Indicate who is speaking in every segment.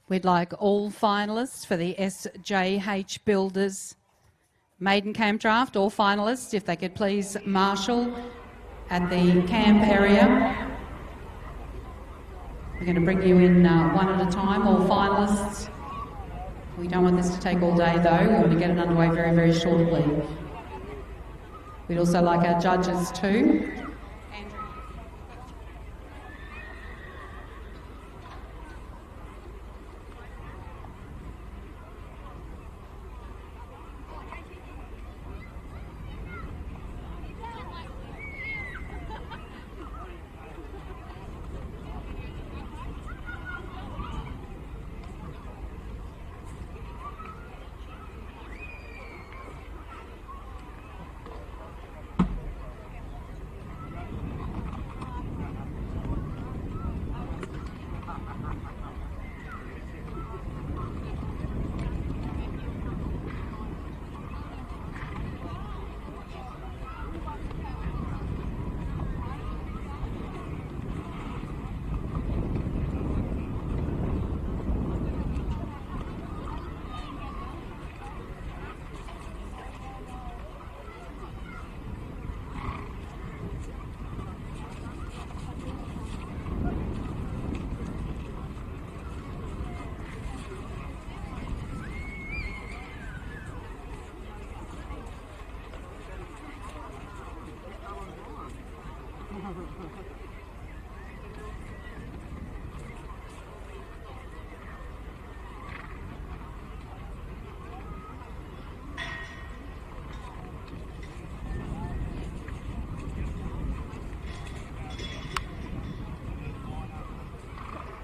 Speaker 1: We'd like all finalists for the SJH Builders Maiden Campdraft, all finalists, if they could please marshal at the camp area. We're going to bring you in one at a time, all finalists. We don't want this to take all day though, we want to get it underway very, very shortly. We'd also like our judges too.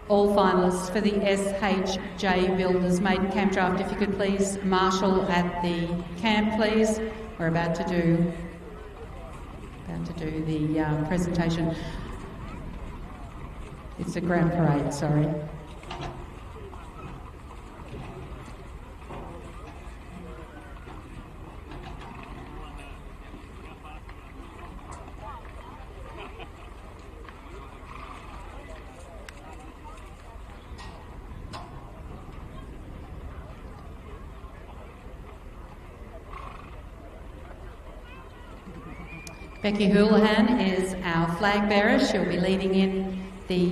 Speaker 1: All finalists for the SJH Builders Maiden Campdraft, if you could please marshal at the camp, please. We're about to do the presentation. It's a grand parade, sorry. Becky Houlihan is our flag bearer. She'll be leading in the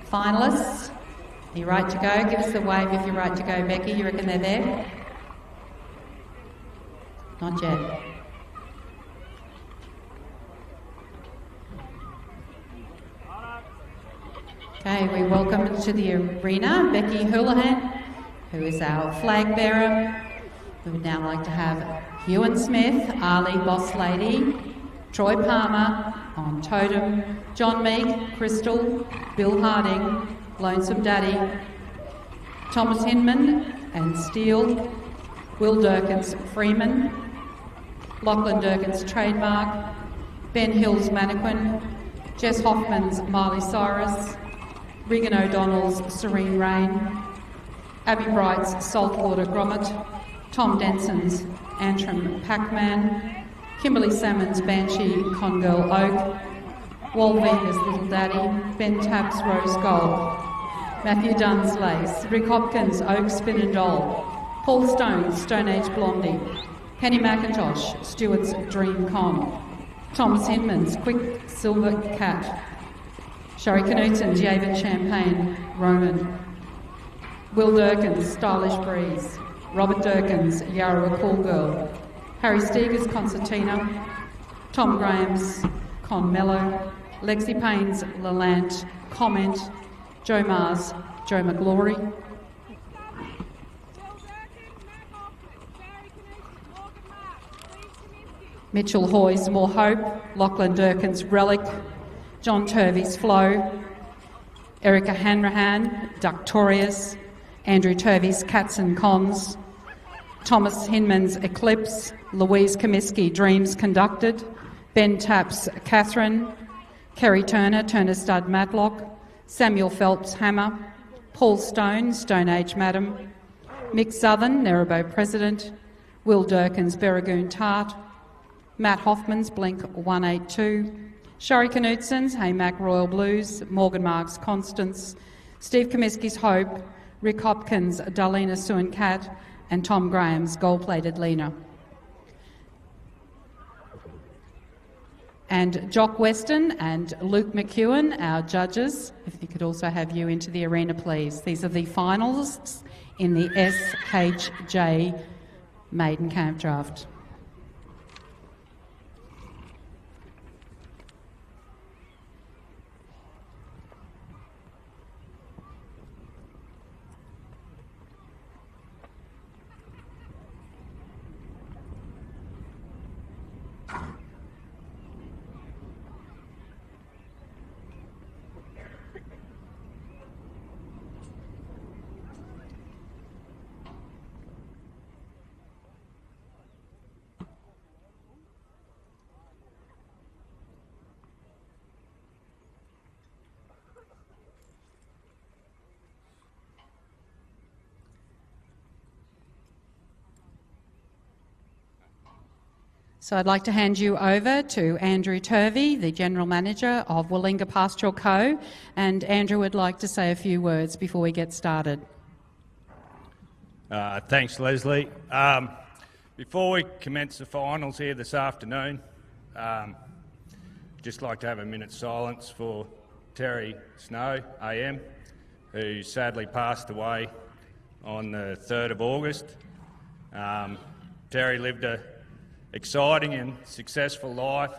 Speaker 1: finalists. Are you right to go? Give us a wave if you're right to go, Becky. You reckon they're there? Not yet. Okay, we welcome to the arena Becky Houlihan, who is our flag bearer. We would now like to have Ewan Smith, Ali Boss Lady, Troy Palmer on totem, John Meek, Crystal, Bill Harding, Lonesome Daddy, Thomas Hinman and Steele, Will Durkins Freeman, Lachlan Durkins Trademark, Ben Hill's Mannequin, Jess Hoffman's Miley Cyrus, Regan O'Donnell's Serene Rain, Abby Bright's Saltwater Grommet, Tom Denson's Antrim Pac-Man, Kimberly Salmon's Banshee Congirl Oak, Wal Venus Little Daddy, Ben Tapp's Rose Gold, Matthew Dunn's Lace, Rick Hopkins Oak Spin and Doll, Paul Stone's Stone Age Blondie, Penny McIntosh Stewart's Dream Com, Thomas Hinman's Quick Silver Cat, Sherry Knutsen's Yavin Champagne Roman, Will Durkins Stylish Breeze, Robert Durkins Yarra Cool Girl, Harry Steger's Concertina, Tom Graham's Con Mello, Lexi Payne's Lelant Comment, Joe Mars, Joe McGlory, Mitchell Hoy's More Hope, Lachlan Durkin's Relic, John Turvey's Flow, Erica Hanrahan, Ductorious, Andrew Turvey's Cats and Cons, Thomas Hinman's Eclipse, Louise Comiskey Dreams Conducted, Ben Tapp's Catherine, Kerry Turner, Turner Stud Matlock, Samuel Phelps Hammer, Paul Stone, Stone Age Madam, Mick Southern, Nerebo President, Will Durkins Berragoon Tart, Matt Hoffman's Blink 182, Sherry Knutsen's Hey Mac Royal Blues, Morgan Marks Constance, Steve Comiskey's Hope, Rick Hopkins' Darlena Suan Cat, and Tom Graham's gold-plated Lena. And Jock Weston and Luke McEwen, our judges, if you could also have you into the arena, please. These are the finalists in the SJH Maiden Campdraft. So I'd like to hand you over to Andrew Turvey, the General Manager of Willinga Pastoral Co. And Andrew would like to say a few words before we get started.
Speaker 2: Thanks, Leslie. Before we commence the finals here this afternoon, just like to have a minute's silence for Terry Snow, AM, who sadly passed away on the 3rd of August. Terry lived a exciting and successful life,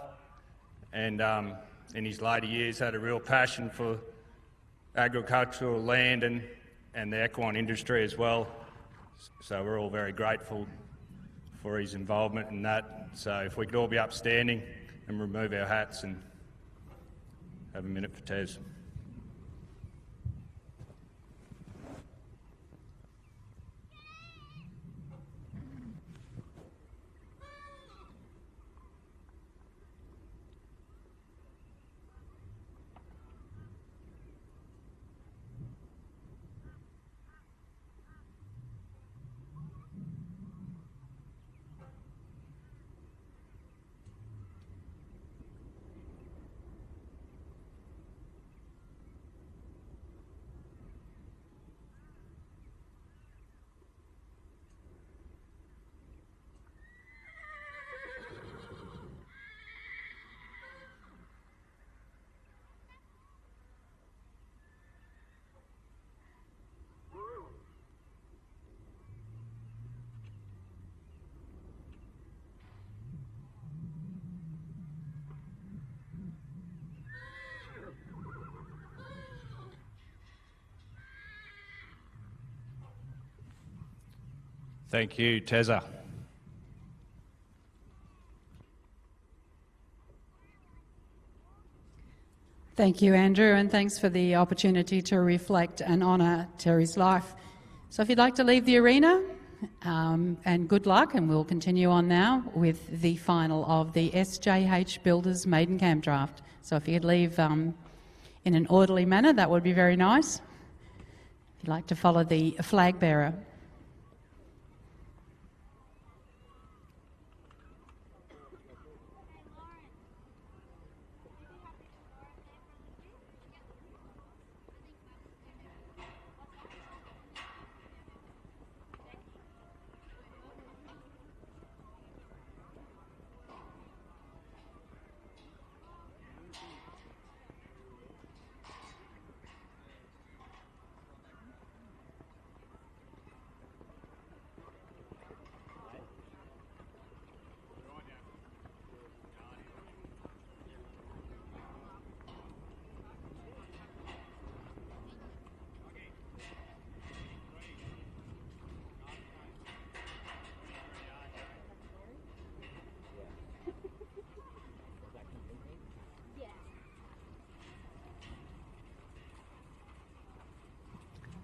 Speaker 2: and in his later years had a real passion for agricultural land and the equine industry as well. So we're all very grateful for his involvement in that. So if we could all be upstanding and remove our hats and have a minute for Tez. Thank you, Teza.
Speaker 1: Thank you, Andrew, and thanks for the opportunity to reflect and honour Terry's life. So if you'd like to leave the arena, and good luck, and we'll continue on now with the final of the SJH Builders Maiden Campdraft. So if you could leave in an orderly manner, that would be very nice. If you'd like to follow the flag bearer.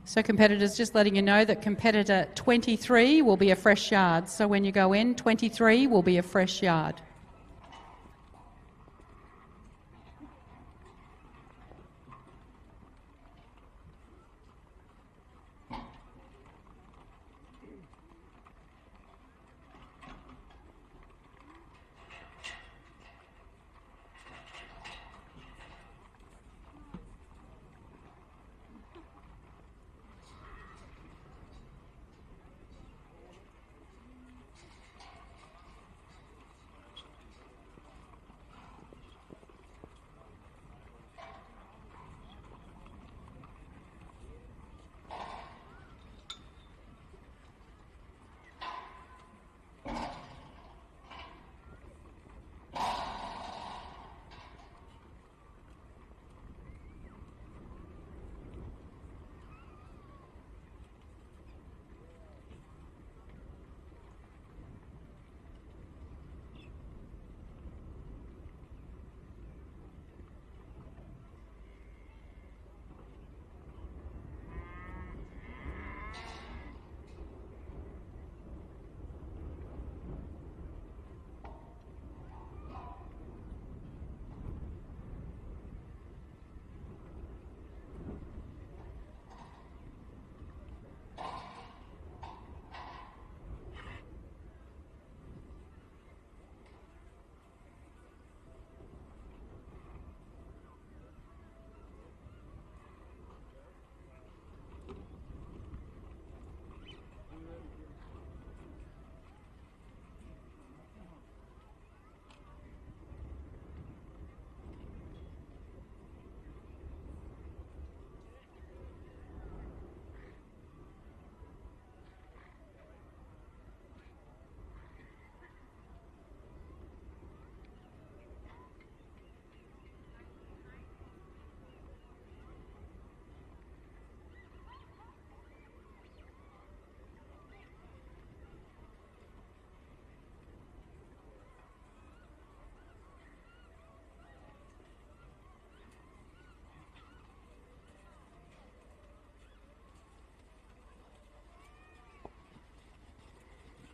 Speaker 1: So competitors, just letting you know that competitor 23 will be a fresh yard. So when you go in, 23 will be a fresh yard.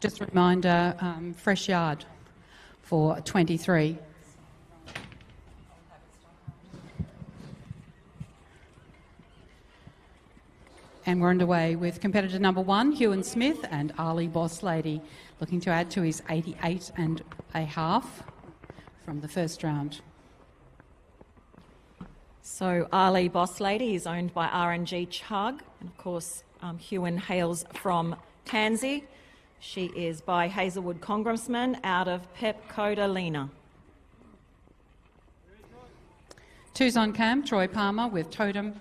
Speaker 1: Just a reminder, fresh yard for 23. And we're underway with competitor number 1, Ewan Smith, and Ali Boss Lady, looking to add to his 88.5 from the first round.
Speaker 3: So Ali Boss Lady is owned by R&G Chug, and of course Ewan hails from Tansy. She is by Hazelwood Congressman out of Pepcoda-Lena.
Speaker 1: Two's on cam, Troy Palmer with Totem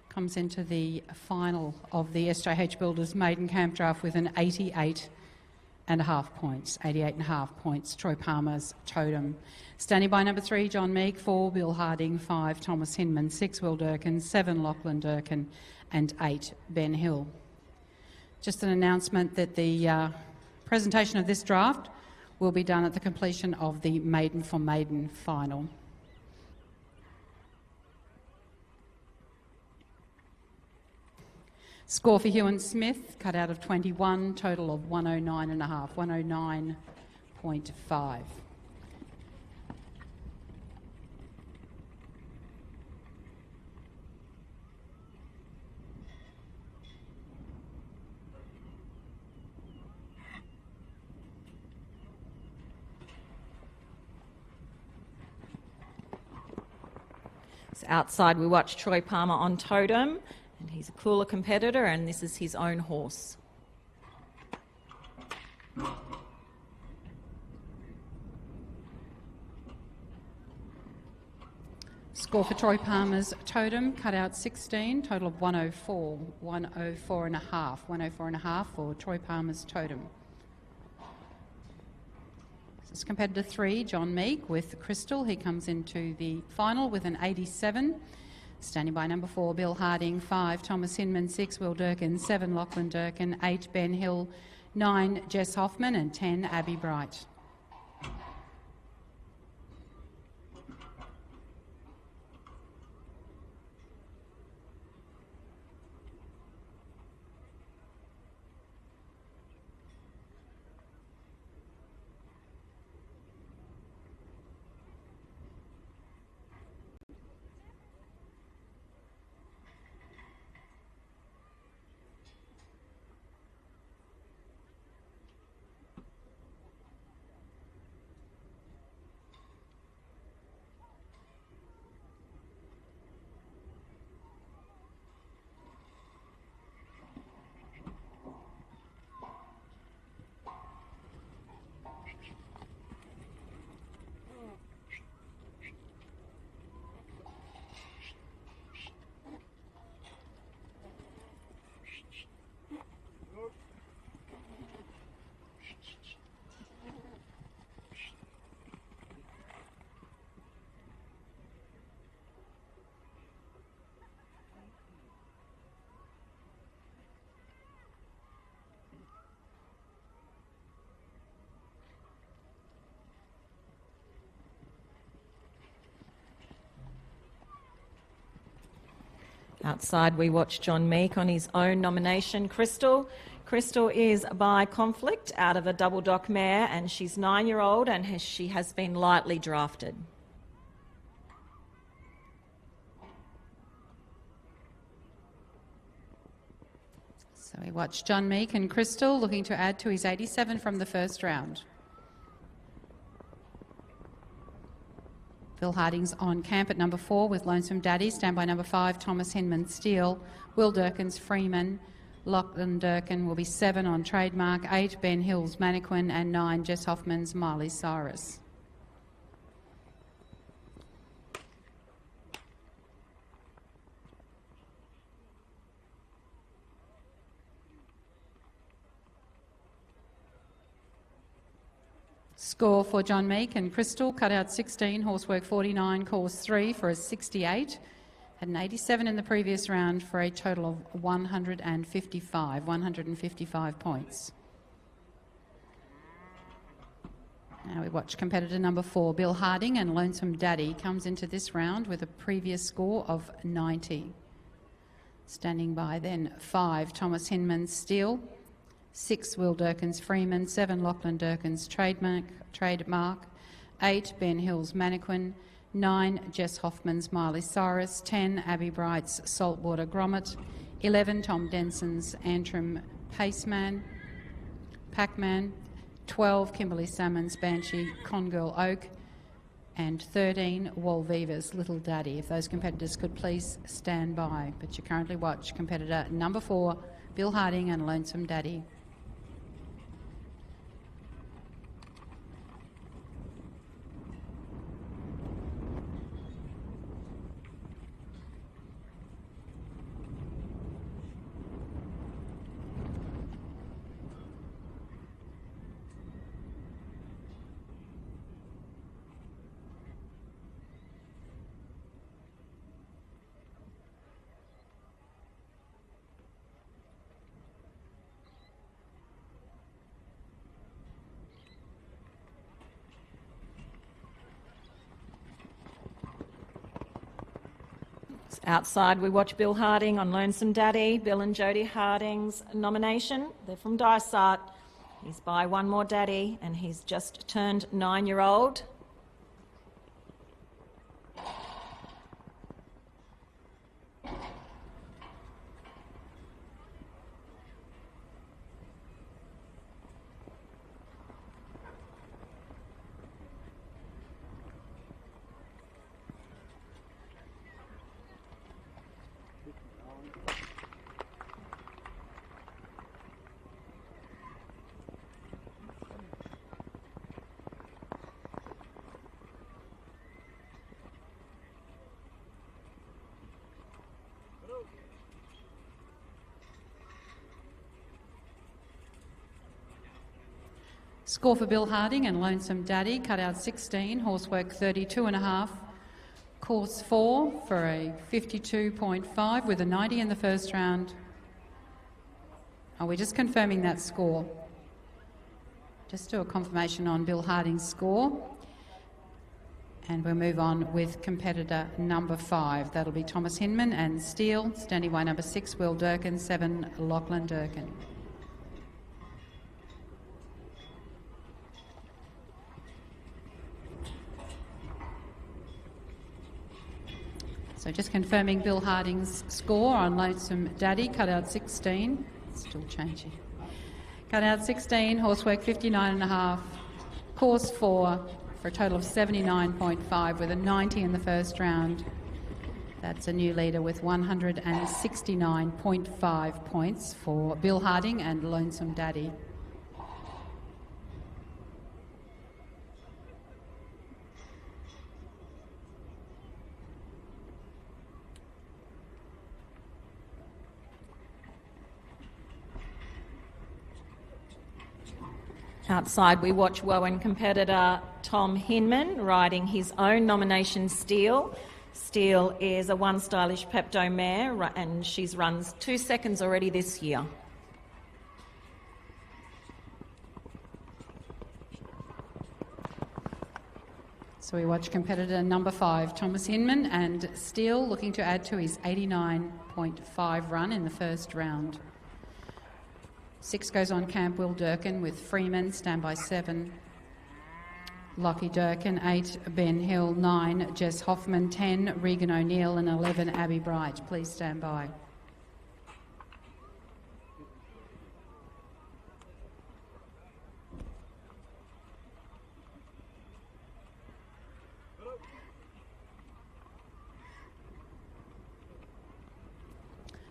Speaker 1: comes into the final of the SJH Builders Maiden Campdraft with an 88.5 points. 88.5 points, Troy Palmer's Totem. Standing by number 3, John Meek, 4, Bill Harding, 5, Thomas Hinman, 6, Will Durkin, 7, Lachlan Durkin, and 8, Ben Hill. Just an announcement that the presentation of this draft will be done at the completion of the Maiden for Maiden final. Score for Ewan Smith, cut out of 21, total of 109.5, 109.5.
Speaker 3: So outside we watch Troy Palmer on Totem, and he's a cooler competitor, and this is his own horse.
Speaker 1: Score for Troy Palmer's Totem, cut out 16, total of 104, 104.5, 104.5 for Troy Palmer's Totem. This is competitor 3, John Meek with Crystal. He comes into the final with an 87. Standing by number 4, Bill Harding, 5, Thomas Hinman, 6, Will Durkin, 7, Lachlan Durkin, 8, Ben Hill, 9, Jess Hoffman, and 10, Abby Bright.
Speaker 3: Outside we watch John Meek on his own nomination, Crystal. Crystal is by Conflict out of a double dock mare, and she's 9-year-old, and she has been lightly drafted.
Speaker 1: So we watch John Meek and Crystal looking to add to his 87 from the first round. Bill Harding's on camp at number 4 with Lonesome Daddy. Stand by number 5, Thomas Hinman Steele. Will Durkin's Freeman. Lachlan Durkin will be 7 on trademark. 8, Ben Hill's Mannequin. And 9, Jess Hoffman's Miley Cyrus. Score for John Meek and Crystal, cut out 16, horsework 49, course 3 for a 68. Had an 87 in the previous round for a total of 155 points. Now we watch competitor number 4, Bill Harding, and Lonesome Daddy comes into this round with a previous score of 90. Standing by then 5, Thomas Hinman Steele. 6 Will Durkin's Freeman, 7 Lachlan Durkin's Trademark, 8 Ben Hill's Mannequin, 9 Jess Hoffman's Miley Cyrus, 10 Abby Bright's Saltwater Grommet, 11 Tom Denson's Antrim Pac-Man, 12 Kimberly Salmon's Banshee Congirl Oak, and 13 Walviva's Little Daddy. If those competitors could please stand by. But you currently watch competitor number 4, Bill Harding and Lonesome Daddy.
Speaker 3: Outside, we watch Bill Harding on Lonesome Daddy, Bill and Jodie Harding's nomination. They're from Dysart. He's by One More Daddy, and he's just turned 9-year-old.
Speaker 1: Score for Bill Harding and Lonesome Daddy, cut out 16, horsework 32.5, course 4 for a 52.5 with a 90 in the first round. Are we just confirming that score? Just do a confirmation on Bill Harding's score. And we'll move on with competitor number 5. That'll be Thomas Hinman and Steele, standing by number 6, Will Durkin, 7, Lachlan Durkin. So just confirming Bill Harding's score on Lonesome Daddy, cut out 16, still changing. Cut out 16, horsework 59.5, course 4 for a total of 79.5 with a 90 in the first round. That's a new leader with 169.5 points for Bill Harding and Lonesome Daddy.
Speaker 3: Outside, we watch Wowan competitor Tom Hinman riding his own nomination Steele. Steele is a one stylish Pepto mare and she's runs 2 seconds already this year.
Speaker 1: So we watch competitor number 5, Thomas Hinman, and Steele looking to add to his 89.5 run in the first round. 6 goes on camp, Will Durkin with Freeman, standby 7. Lockie Durkin, 8, Ben Hill, 9, Jess Hoffman, 10, Regan O'Neill, and 11, Abby Bright. Please stand by.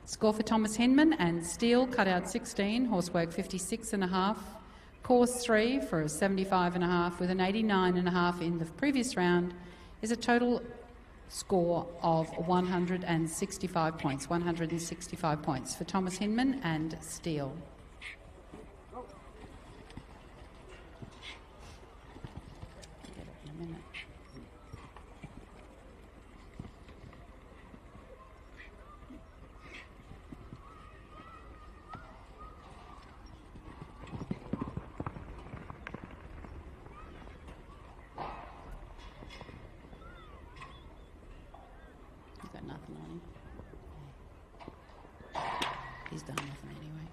Speaker 1: Score for Thomas Hinman and Steele, cut out 16, horsework 56.5, course 3 for a 75.5 with an 89.5 in the previous round is a total score of 165 points. 165 points for Thomas Hinman and Steele. Nothing on him. He's done nothing anyway.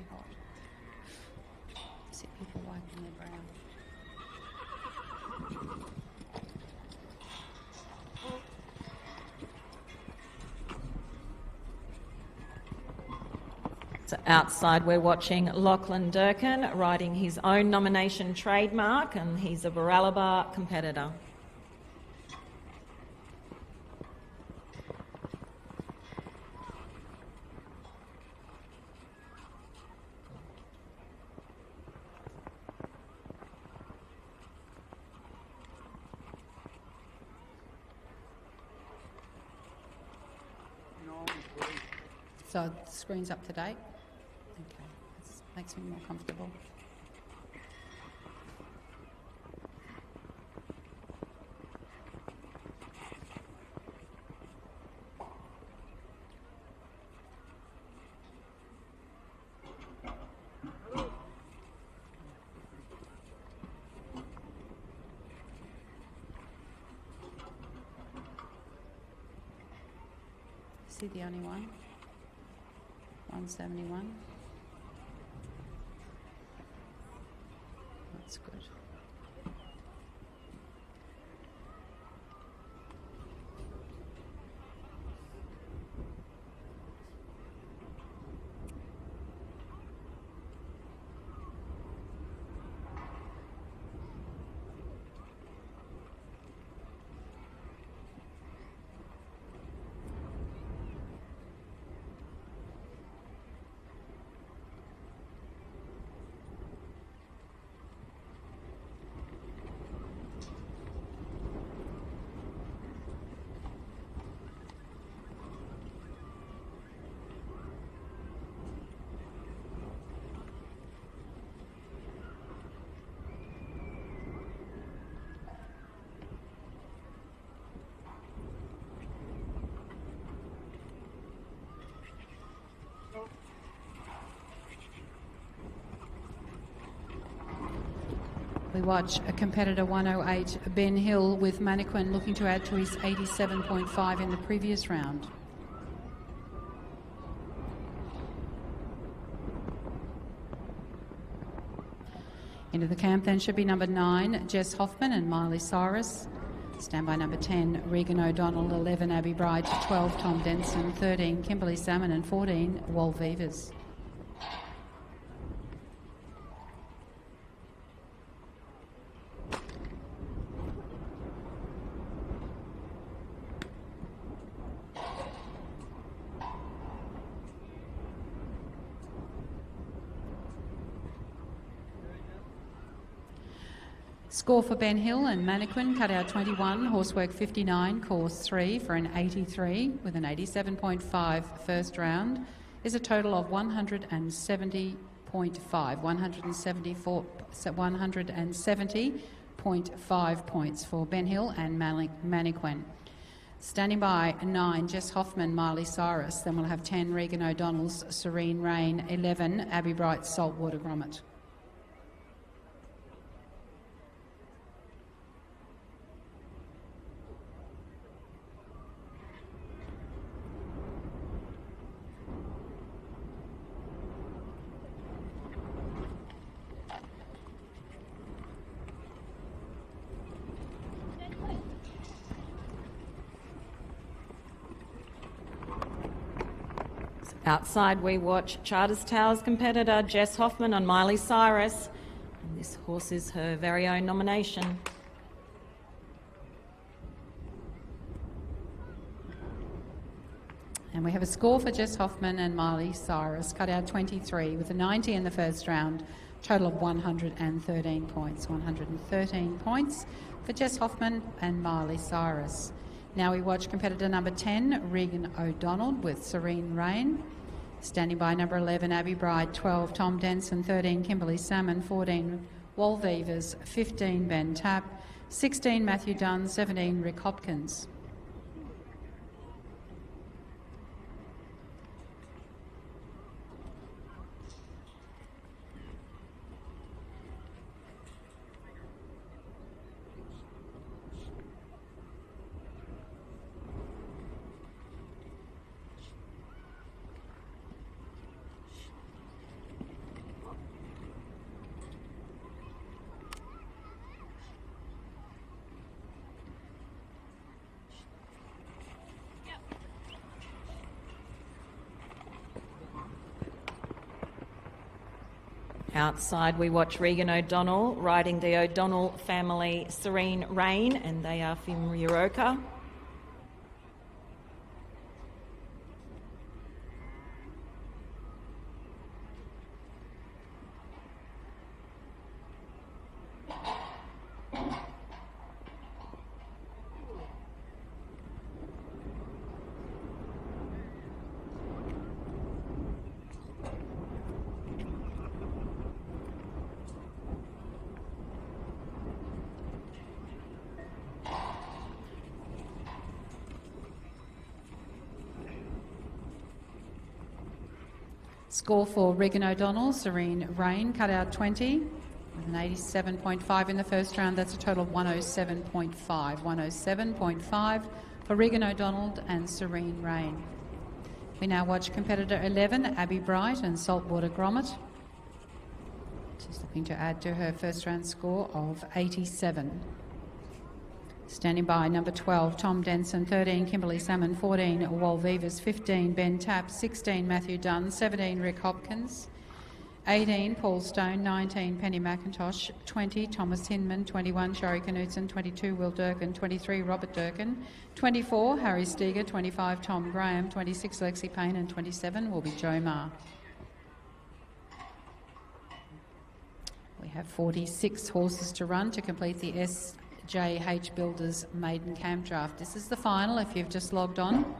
Speaker 1: hot. See people wiping their brow.
Speaker 3: So outside we're watching Lachlan Durkin riding his own nomination trademark, and he's a Baralabar competitor.
Speaker 1: So the screen's up to date? Okay, this makes me more comfortable. Is he the only one? 171. That's good. We watch a competitor 108, Ben Hill, with Mannequin looking to add to his 87.5 in the previous round. Into the camp then should be number 9, Jess Hoffman and Miley Cyrus. Stand by number 10, Regan O'Donnell, 11, Abby Bride, 12, Tom Denson, 13, Kimberly Salmon, and 14, Wal Vivas. Score for Ben Hill and Mannequin, cutout 21, horsework 59, course 3 for an 83 with an 87.5 first round is a total of 170.5, 170.5 points for Ben Hill and Mannequin. Standing by 9, Jess Hoffman, Miley Cyrus. Then we'll have 10, Regan O'Donnell's Serene Rain, 11, Abby Bright's Saltwater Grommet.
Speaker 3: Outside we watch Charters Towers competitor Jess Hoffman on Miley Cyrus, and this horse is her very own nomination.
Speaker 1: And we have a score for Jess Hoffman and Miley Cyrus, cut out 23 with a 90 in the first round, total of 113 points. 113 points for Jess Hoffman and Miley Cyrus. Now we watch competitor number 10, Regan O'Donnell with Serene Rain. Standing by number 11, Abby Bride, 12, Tom Denson, 13, Kimberly Salmon, 14, Wal Vivas, 15, Ben Tapp, 16, Matthew Dunn, 17, Rick Hopkins.
Speaker 3: Outside we watch Regan O'Donnell riding the O'Donnell family Serene Rain, and they are from Euroka.
Speaker 1: Score for Regan O'Donnell, Serene Rain, cut out 20, with an 87.5 in the first round. That's a total of 107.5. 107.5 for Regan O'Donnell and Serene Rain. We now watch competitor 11, Abby Bright and Saltwater Grommet. She's looking to add to her first round score of 87. Standing by, number 12, Tom Denson, 13, Kimberly Salmon, 14, Wal Vivas, 15, Ben Tapp, 16, Matthew Dunn, 17, Rick Hopkins, 18, Paul Stone, 19, Penny McIntosh, 20, Thomas Hinman, 21, Shari Knudsen, 22, Will Durkin, 23, Robert Durkin, 24, Harry Steger, 25, Tom Graham, 26, Lexi Payne, and 27 will be Joe Marr. We have 46 horses to run to complete the SJH Builders Maiden Campdraft. This is the final if you've just logged on.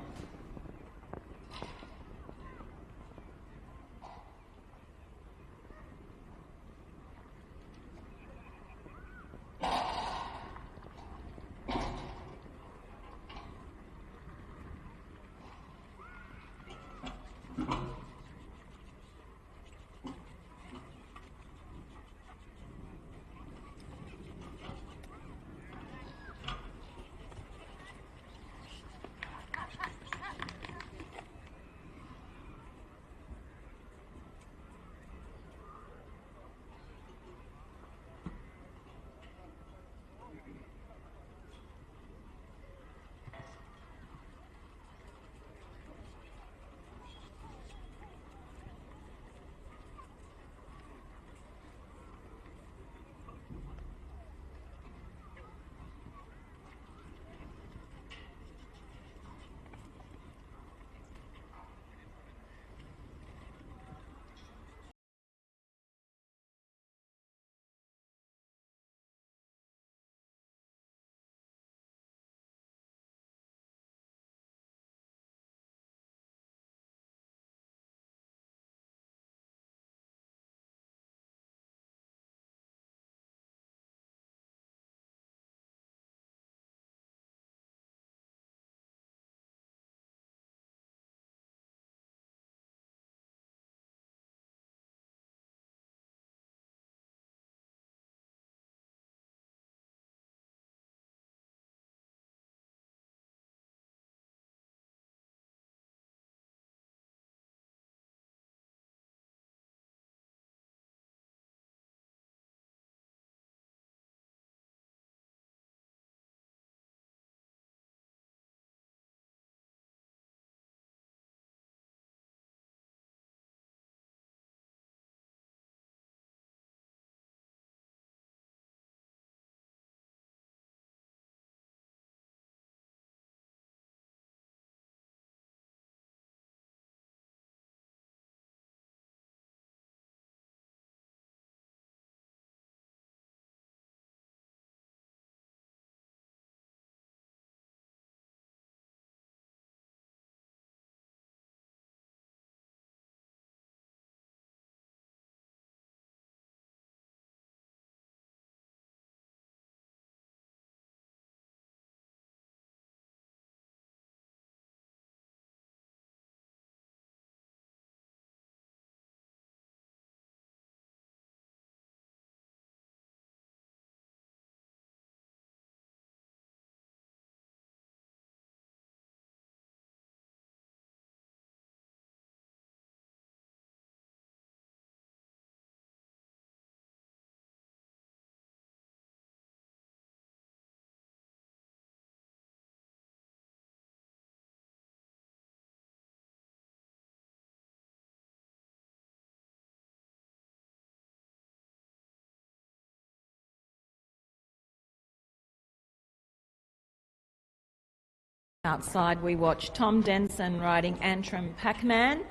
Speaker 3: Outside we watch Tom Denson riding Antrim Pac-Man.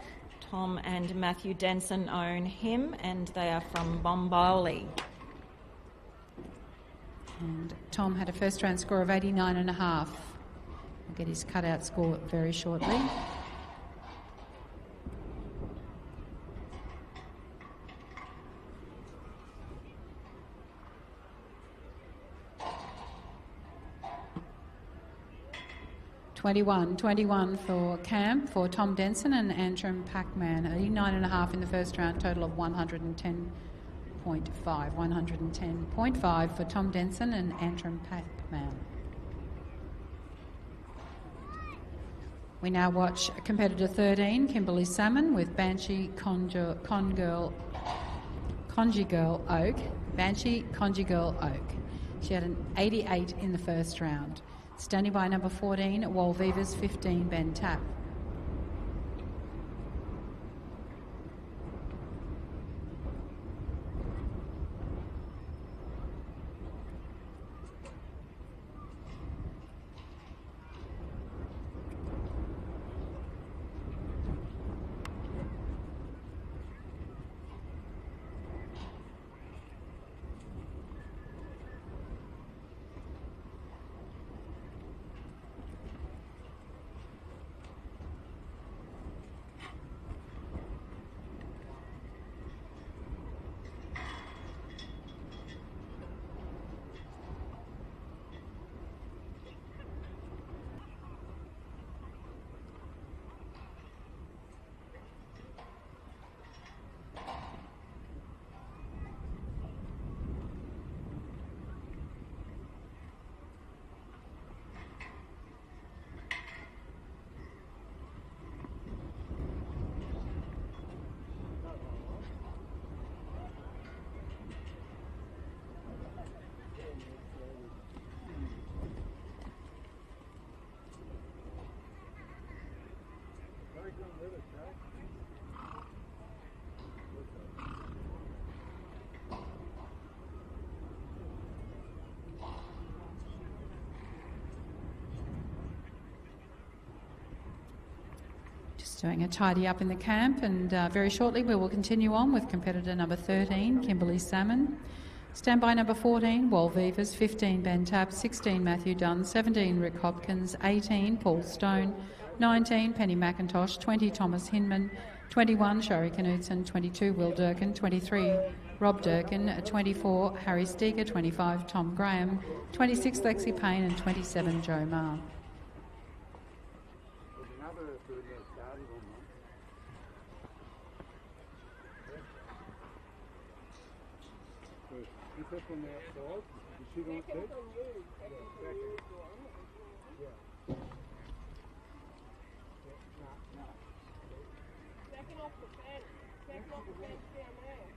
Speaker 3: Tom and Matthew Denson own him and they are from Bomboli.
Speaker 1: And Tom had a first round score of 89.5. We'll get his cutout score very shortly. $21 for Camp for Tom Denson and Antrim Pac-Man. 89.5 in the first round, total of 110.5. 110.5 for Tom Denson and Antrim Pac-Man. We now watch competitor 13, Kimberly Salmon, with Banshee Conjugirl Oak. Banshee Conjugirl Oak. She had an 88 in the first round. Standing by number 14, Walviva's 15, Ben Tapp. Just doing a tidy up in the camp, and very shortly we will continue on with competitor number 13, Kimberly Salmon. Standby number 14, Walviva's 15, Ben Tapp, 16, Matthew Dunn, 17, Rick Hopkins, 18, Paul Stone, 19, Penny McIntosh, 20, Thomas Hinman, 21, Shari Knudsen, 22, Will Durkin, 23, Rob Durkin, 24, Harry Steger, 25, Tom Graham, 26, Lexi Payne, and 27, Joe Marr.
Speaker 4: From the outside, you see what I'm
Speaker 5: Backing off the fence. Backing off the fence down there.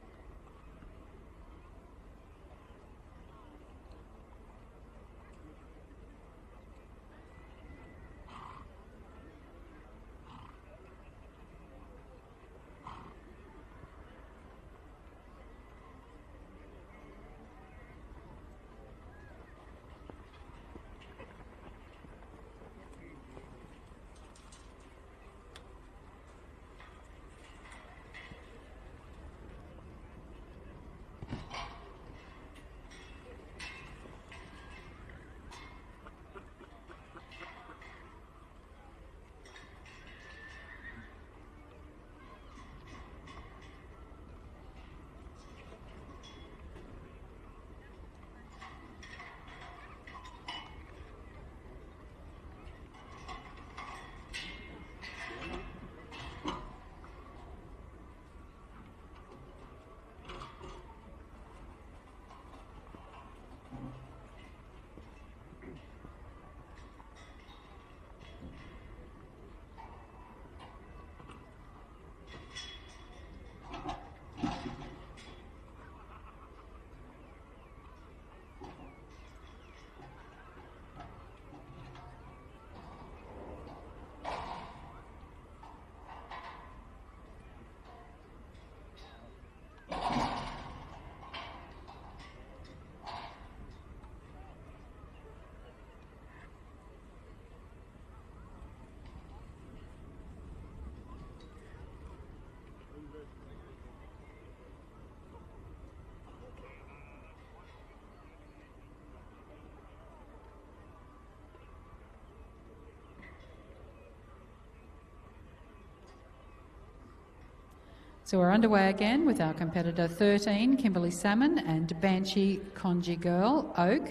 Speaker 1: So we're underway again with our competitor 13, Kimberly Salmon, and Banshee Conji Girl, Oak.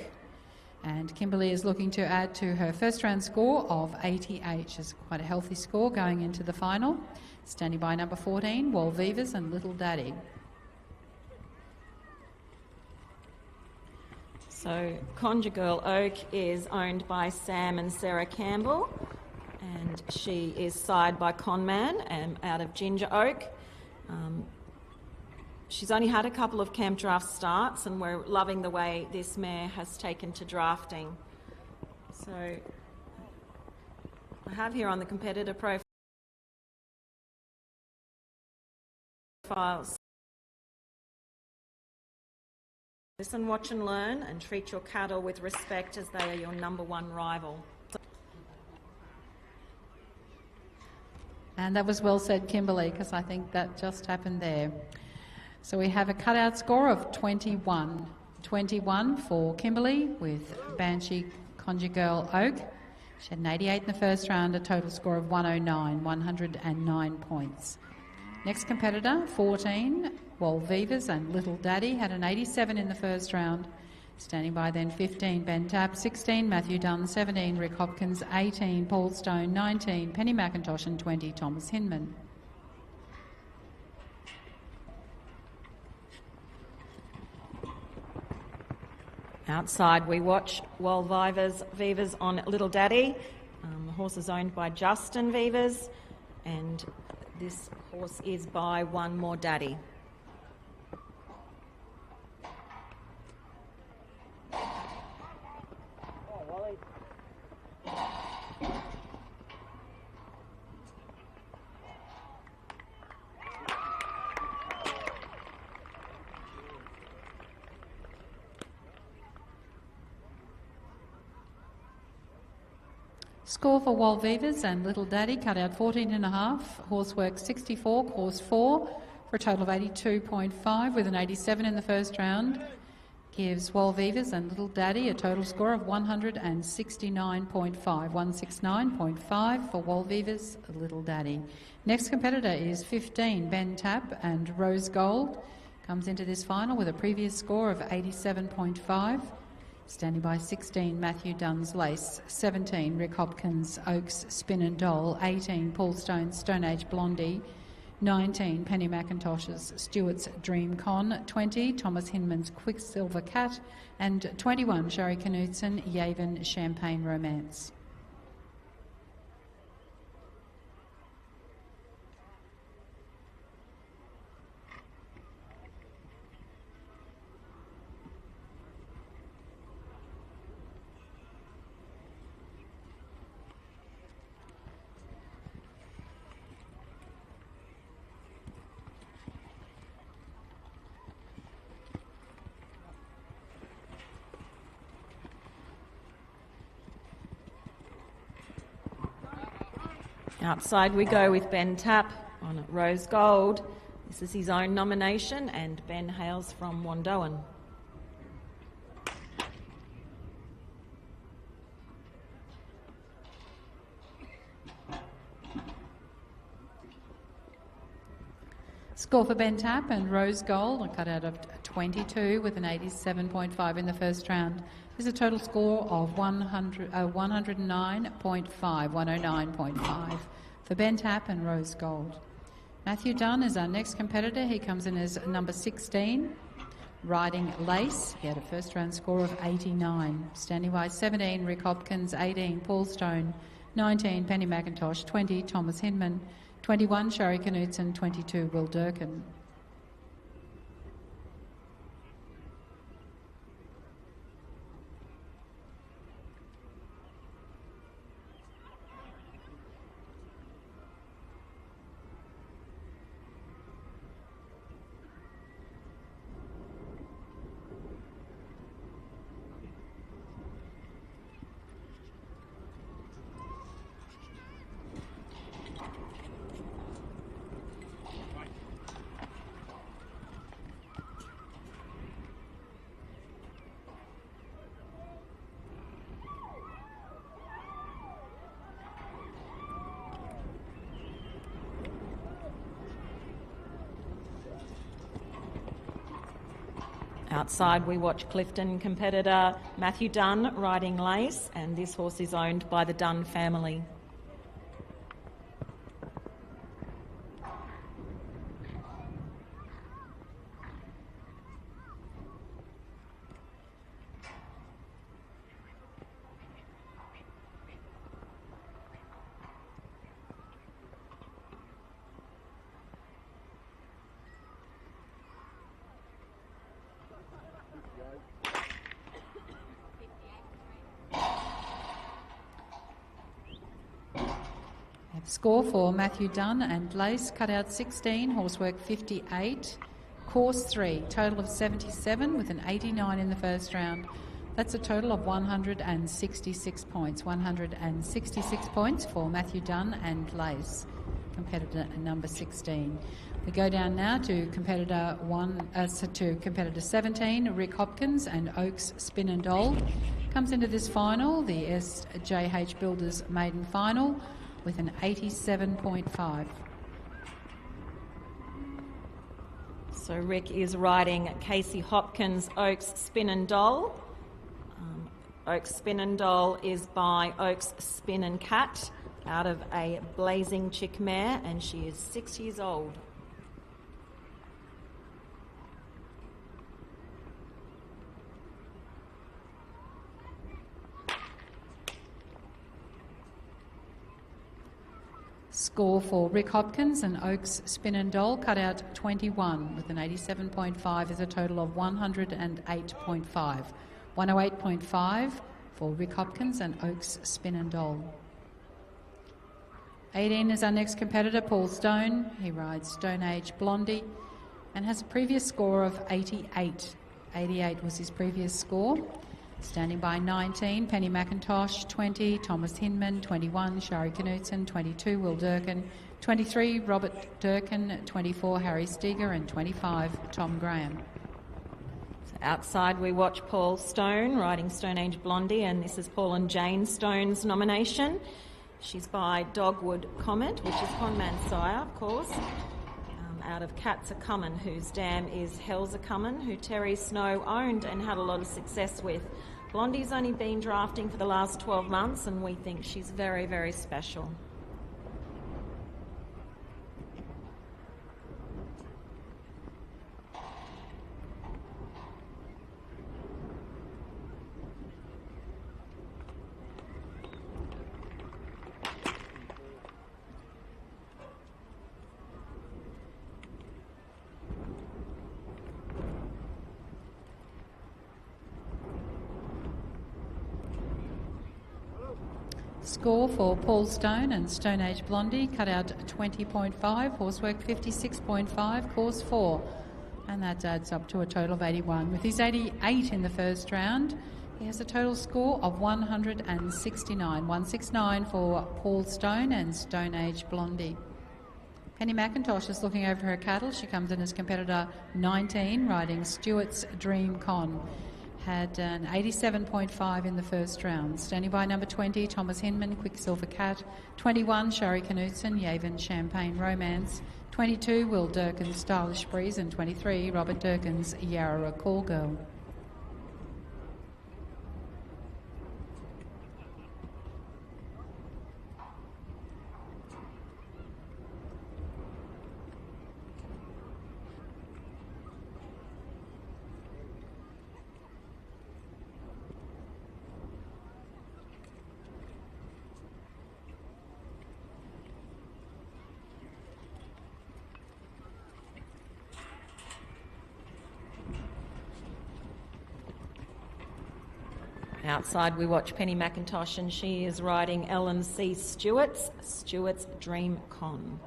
Speaker 1: And Kimberly is looking to add to her first round score of 88, which is quite a healthy score going into the final. Standing by number 14, Walvivas and Little Daddy.
Speaker 3: So Conjure Girl Oak is owned by Sam and Sarah Campbell, and she is side by Conman out of Ginger Oak. She's only had a couple of Campdraft starts, and we're loving the way this mare has taken to drafting. So I have here on the competitor profiles. Listen, watch and learn, and treat your cattle with respect as they are your number one rival.
Speaker 1: And that was well said, Kimberly, because I think that just happened there. So we have a cutout score of 21. 21 for Kimberly with Banshee Conjure Girl Oak. She had an 88 in the first round, a total score of 109, 109 points. Next competitor, 14, Walvivas and Little Daddy, had an 87 in the first round. Standing by then 15, Ben Tapp, 16, Matthew Dunn, 17, Rick Hopkins, 18, Paul Stone, 19, Penny McIntosh and 20, Thomas Hinman.
Speaker 3: Outside we watch Vivas on Little Daddy. The horse is owned by Justin Vivas, and this horse is by One More Daddy.
Speaker 1: Score for Walvivas and Little Daddy, cut out 14.5, horsework 64, course 4, for a total of 82.5 with an 87 in the first round. Gives Walvivas and Little Daddy a total score of 169.5, 169.5 for Walvivas, Little Daddy. Next competitor is 15, Ben Tapp and Rose Gold. Comes into this final with a previous score of 87.5. Standing by 16, Matthew Dunn's Lace, 17, Rick Hopkins, Oaks, Spin and Doll, 18, Paul Stone's Stone Age Blondie, 19, Penny McIntosh's Stewart's Dream Con, 20, Thomas Hinman's Quicksilver Cat, and 21, Sherry Knudsen, Yavin Champagne Romance.
Speaker 3: Outside we go with Ben Tapp on Rose Gold. This is his own nomination, and Ben hails from Wandoan.
Speaker 1: Score for Ben Tapp and Rose Gold, a cut out of 22 with an 87.5 in the first round. There's a total score of 109.5, 109.5 for Ben Tapp and Rose Gold. Matthew Dunn is our next competitor. He comes in as number 16, Riding Lace. He had a first round score of 89. Standing by 17, Rick Hopkins, 18, Paul Stone, 19, Penny McIntosh, 20, Thomas Hinman, 21, Sherry Knudsen, 22, Will Durkin.
Speaker 3: Outside we watch Clifton competitor Matthew Dunn riding Lace, and this horse is owned by the Dunn family.
Speaker 1: Score for Matthew Dunn and Lace, cut out 16, horsework 58, course 3, total of 77 with an 89 in the first round. That's a total of 166 points. 166 points for Matthew Dunn and Lace, competitor number 16. We go down now to competitor 17, Rick Hopkins and Oaks Spin and Doll. Comes into this final, the SJH Builders Maiden Final, with an 87.5.
Speaker 3: So Rick is riding Casey Hopkins' Oaks Spin and Doll. Oaks Spin and Doll is by Oaks Spin and Cat out of a blazing chick mare, and she is 6 years old.
Speaker 1: Score for Rick Hopkins and Oaks Spin and Doll, cut out 21 with an 87.5 is a total of 108.5. 108.5 for Rick Hopkins and Oaks Spin and Doll. 18 is our next competitor, Paul Stone. He rides Stone Age Blondie and has a previous score of 88. 88 was his previous score. Standing by 19, Penny McIntosh, 20, Thomas Hinman, 21, Shari Knudsen, 22, Will Durkin, 23, Robert Durkin, 24, Harry Steger, and 25, Tom Graham.
Speaker 3: So outside we watch Paul Stone riding Stone Age Blondie, and this is Paul and Jane Stone's nomination. She's by Dogwood Comet, which is Conman's sire, of course, out of Cats A-Comin, whose dam is Hell's A-Comin, who Terry Snow owned and had a lot of success with. Blondie's only been drafting for the last 12 months, and we think she's very, very special.
Speaker 1: Score for Paul Stone and Stone Age Blondie, cut out 20.5, horsework 56.5, course 4. And that adds up to a total of 81. With his 88 in the first round, he has a total score of 169. 169 for Paul Stone and Stone Age Blondie. Penny McIntosh is looking over her cattle. She comes in as competitor 19, riding Stewart's Dream Con. Had an 87.5 in the first round. Standing by number 20, Thomas Hinman, Quicksilver Cat. 21, Shari Knudsen, Yavin Champagne Romance. 22, Will Durkin's Stylish Breeze. And 23, Robert Durkin's Yarra Call Girl.
Speaker 3: Outside we watch Penny McIntosh, and she is riding Ellen C. Stewart's Dream Con.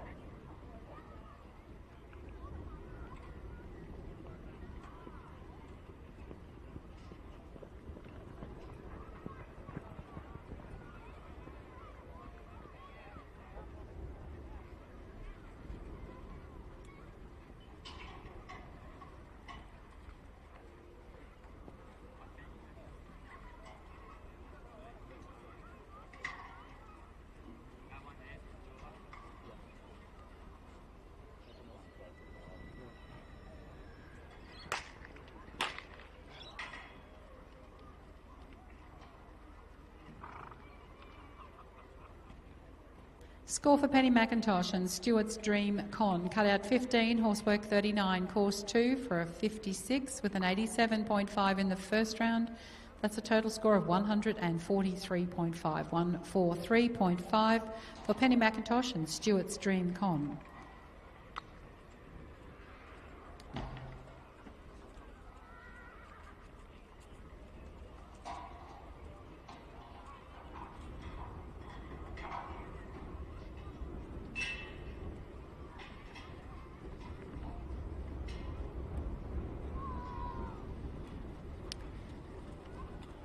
Speaker 1: Score for Penny McIntosh and Stewart's Dream Con. Cut out 15, horsework 39, course 2 for a 56 with an 87.5 in the first round. That's a total score of 143.5. 143.5 for Penny McIntosh and Stewart's Dream Con.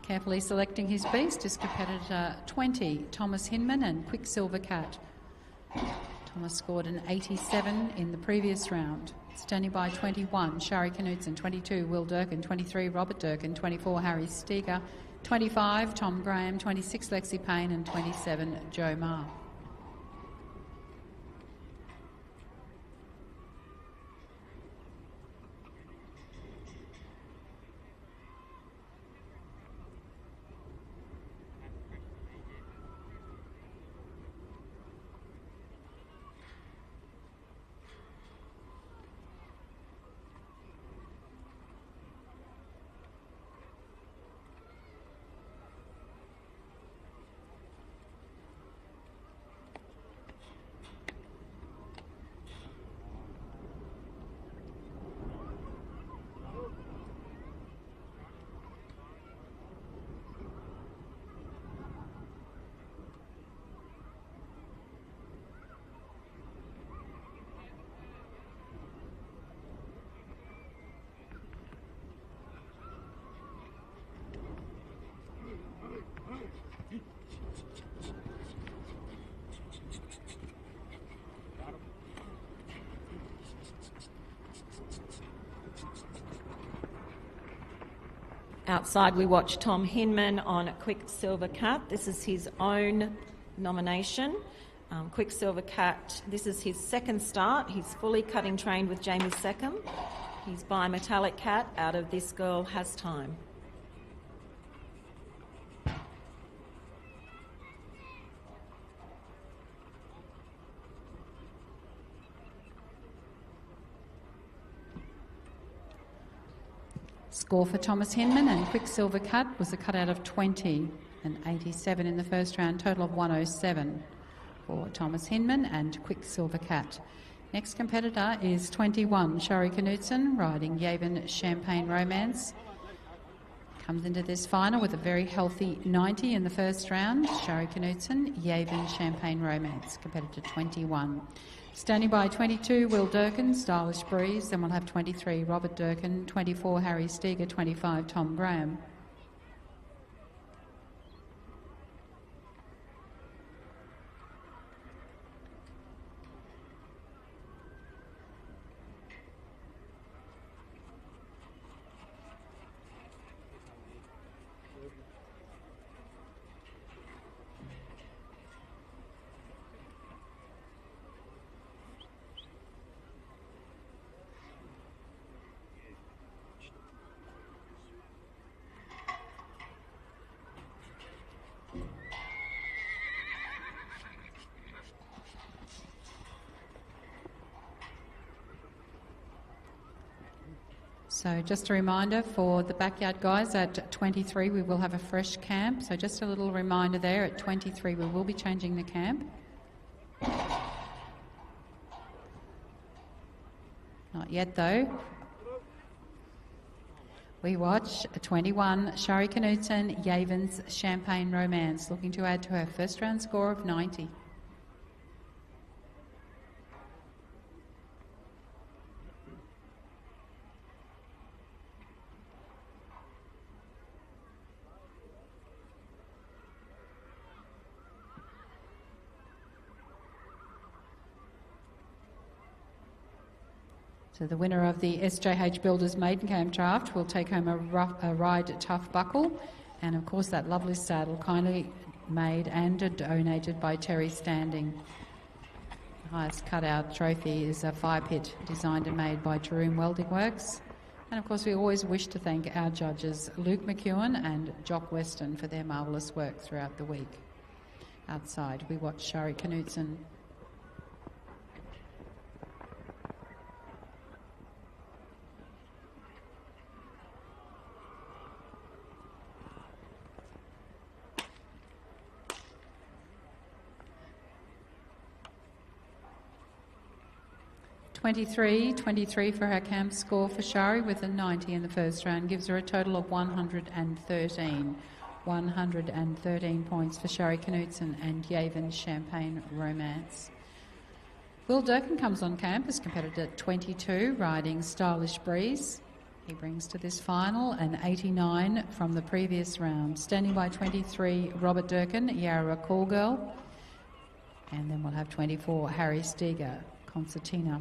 Speaker 1: Carefully selecting his beast is competitor 20, Thomas Hinman and Quicksilver Cat. Thomas scored an 87 in the previous round. Standing by 21, Shari Knudsen, 22, Will Durkin, 23, Robert Durkin, 24, Harry Steger, 25, Tom Graham, 26, Lexi Payne and 27, Joe Marr.
Speaker 3: Outside we watch Tom Hinman on Quicksilver Cat. This is his own nomination. Quicksilver Cat, this is his second start. He's fully cutting trained with Jamie Seckham. He's by Metallic Cat out of This Girl Has Time.
Speaker 1: Score for Thomas Hinman and Quicksilver Cat was a cutout of 20 and 87 in the first round, total of 107 for Thomas Hinman and Quicksilver Cat. Next competitor is 21, Shari Knudsen, riding Yavin Champagne Romance. Comes into this final with a very healthy 90 in the first round. Shari Knudsen, Yavin Champagne Romance, competitor 21. Standing by 22, Will Durkin, Stylish Breeze. Then we'll have 23, Robert Durkin, 24, Harry Steger, 25, Tom Graham. So just a reminder for the backyard guys, at 23 we will have a fresh camp. So just a little reminder there, at 23 we will be changing the camp. Not yet though. We watch 21, Shari Knudsen, Yavin's Champagne Romance, looking to add to her first round score of 90. So the winner of the SJH Builders Maiden Campraft will take home a Ride Tough buckle, and of course that lovely saddle, kindly made and donated by Terry Standing. The highest cutout trophy is a fire pit designed and made by Jerome Welding Works. And of course we always wish to thank our judges Luke McEwen and Jock Weston for their marvellous work throughout the week. Outside we watch Shari Knudsen 23 for her camp score for Shari with a 90 in the first round, gives her a total of 113. 113 points for Shari Knudsen and Yavin Champagne Romance. Will Durkin comes on camp as competitor 22, riding Stylish Breeze. He brings to this final an 89 from the previous round. Standing by 23, Robert Durkin, Yarra Callgirl. And then we'll have 24, Harry Steger, Concertina.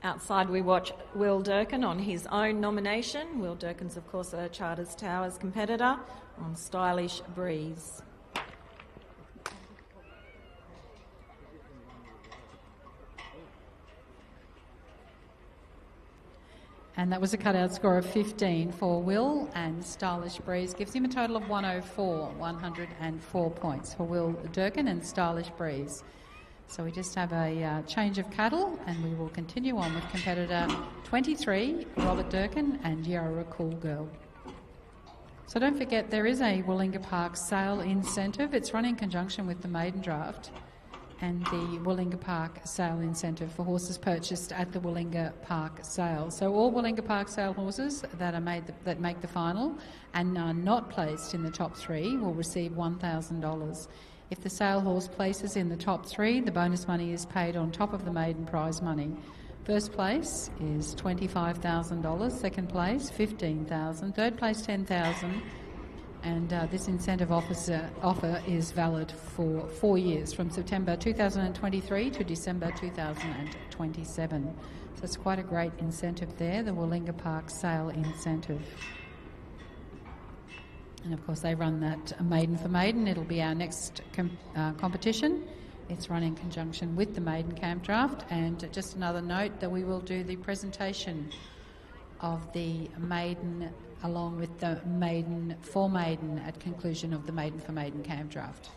Speaker 3: Outside we watch Will Durkin on his own nomination. Will Durkin's of course a Charters Towers competitor on Stylish Breeze.
Speaker 1: And that was a cutout score of 15 for Will, and Stylish Breeze gives him a total of 104 points for Will Durkin and Stylish Breeze. So we just have a change of cattle, and we will continue on with competitor 23, Robert Durkin and Yarra Callgirl. So don't forget, there is a Willinga Park sale incentive. It's run in conjunction with the Maiden draft and the Willinga Park sale incentive for horses purchased at the Willinga Park sale. So all Willinga Park sale horses that make the final and are not placed in the top three will receive $1,000. If the sale horse places in the top three, the bonus money is paid on top of the maiden prize money. First place is $25,000, second place $15,000, third place $10,000, and this incentive offer is valid for 4 years, from September 2023 to December 2027. So it's quite a great incentive there, the Willinga Park sale incentive. And of course they run that Maiden for Maiden. It'll be our next competition. It's run in conjunction with the Maiden Camp Draft. And just another note that we will do the presentation of the Maiden along with the Maiden for Maiden at conclusion of the Maiden for Maiden Camp Draft.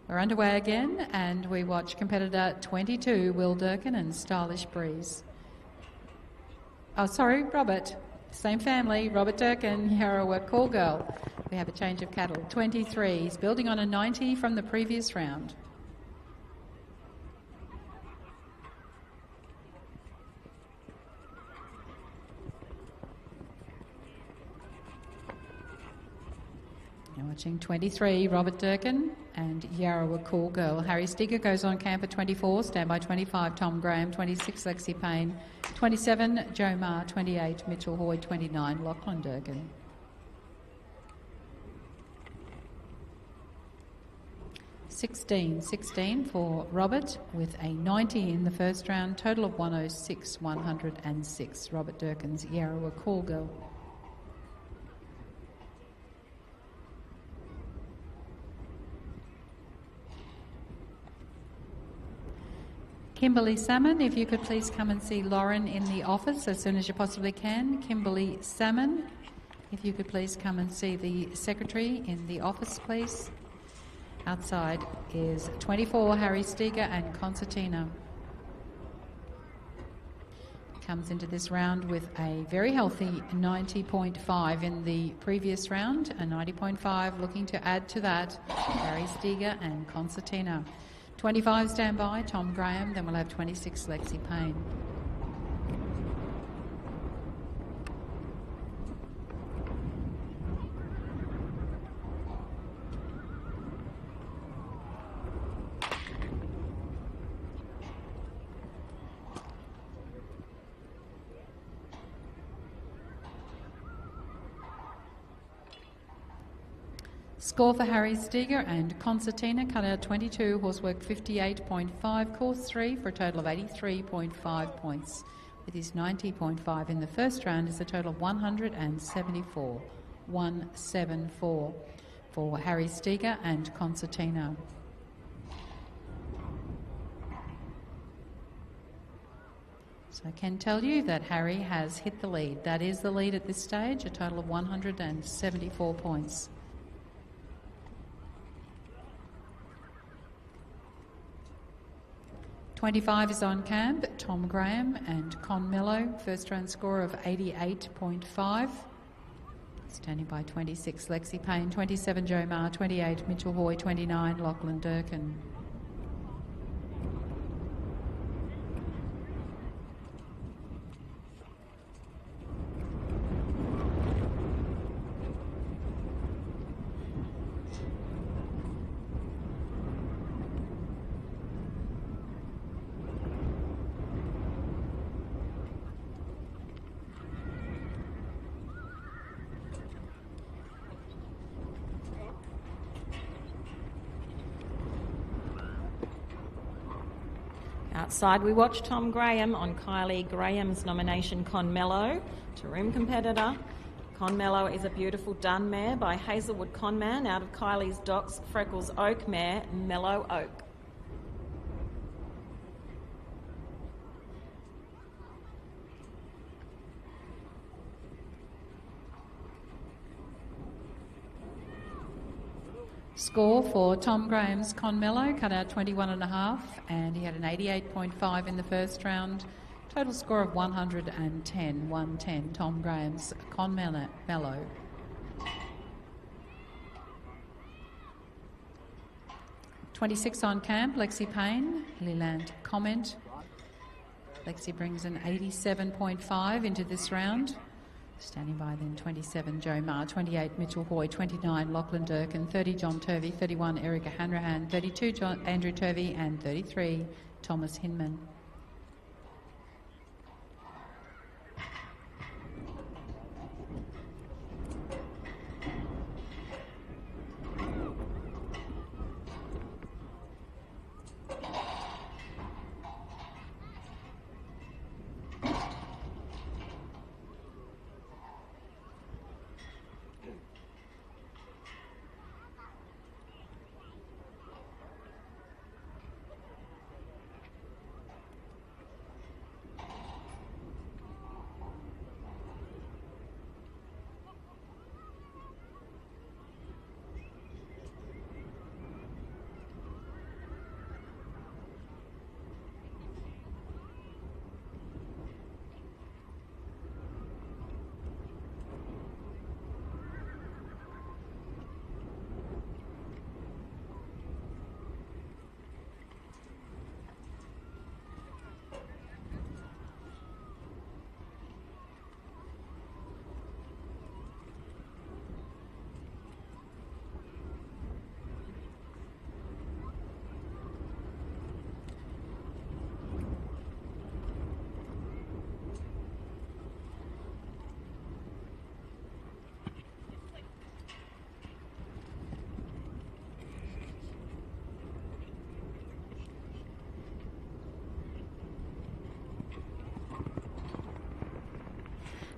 Speaker 1: We're underway again, and we watch competitor 22, Will Durkin and Stylish Breeze. Oh, sorry, Robert. Same family, Robert Durkin, Yarra Callgirl. We have a change of cattle. 23, he's building on a 90 from the previous round. Now watching 23, Robert Durkin and Yarrawa Cool Girl. Harry Steger goes on camp at 24, standby 25, Tom Graham, 26, Lexi Payne, 27, Joe Marr, 28, Mitchell Hoy, 29, Lachlan Durkin. Sixteen for Robert with a 90 in the first round, total of 106, 106. Robert Durkin's Yarrawa Cool Girl. Kimberly Salmon, if you could please come and see Lauren in the office as soon as you possibly can. Kimberly Salmon, if you could please come and see the secretary in the office, please. Outside is 24, Harry Steger and Concertina. Comes into this round with a very healthy 90.5 in the previous round, a 90.5 looking to add to that, Harry Steger and Concertina. 25 standby, Tom Graham, then we'll have 26, Lexi Payne. Score for Harry Steger and Concertina, cut out 22, horsework 58.5, course 3 for a total of 83.5 points. With his 90.5 in the first round is a total of 174, 174 for Harry Steger and Concertina. So I can tell you that Harry has hit the lead. That is the lead at this stage, a total of 174 points. .25 is on camp, Tom Graham and Con Mello, first round score of 88.5. Standing by 26, Lexi Payne, 27, Joe Marr, 28, Mitchell Hoy, 29, Lachlan Durkin.
Speaker 3: Outside, we watch Tom Graham on Kylie Graham's nomination, Con Mello, to room competitor. Con Mello is a beautiful dun mare by Hazelwood Conman out of Kylie's Docks Freckles Oak mare, Mellow Oak.
Speaker 1: Score for Tom Graham's Con Mello, cut out 21.5, and he had an 88.5 in the first round. Total score of 110, 110, Tom Graham's Con Mello. .26 on camp, Lexi Payne, Leland Comment. Lexi brings an 87.5 into this round. Standing by then 27, Joe Marr, 28, Mitchell Hoy, 29, Lachlan Durkin, 30, John Turvey, 31, Erica Hanrahan, 32, Andrew Turvey, and 33, Thomas Hinman.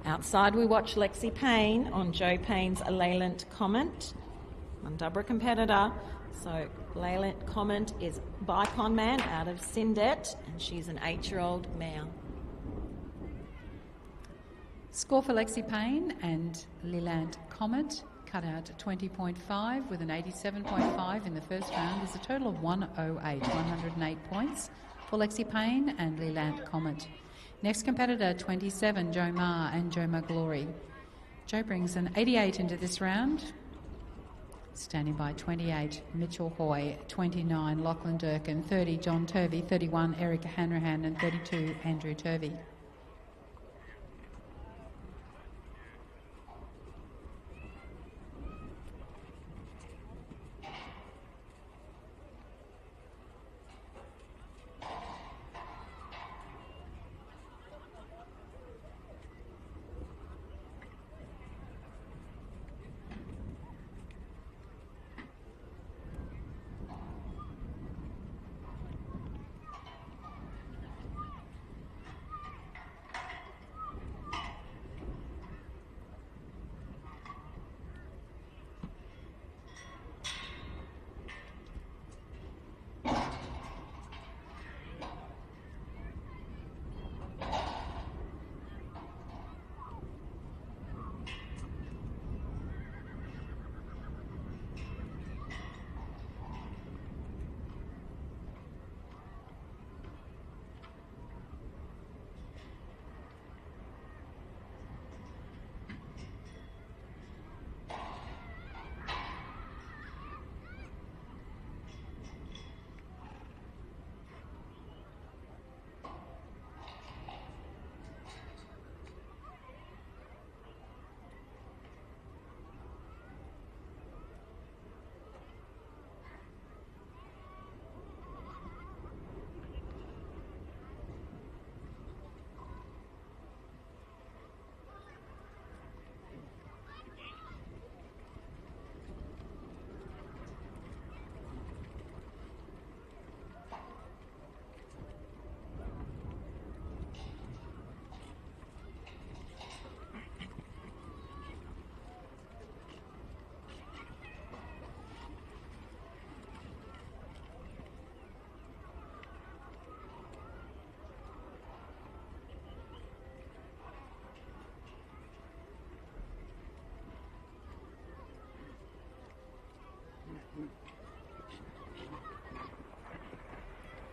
Speaker 3: Outside we watch Lexi Payne on Joe Payne's Leyland Comment, Mundubra competitor. So Leyland Comment is Bicon Man out of Sindet, and she's an 8-year-old mare.
Speaker 1: Score for Lexi Payne and Leland Comet, cut out 20.5 with an 87.5 in the first round, is a total of 108 points for Lexi Payne and Leland Comet. Next competitor, 27, Joe Ma and Joe Ma Glory. Joe brings an 88 into this round. Standing by 28, Mitchell Hoy, 29, Lachlan Durkin, 30, John Turvey, 31, Erica Hanrahan, and 32, Andrew Turvey.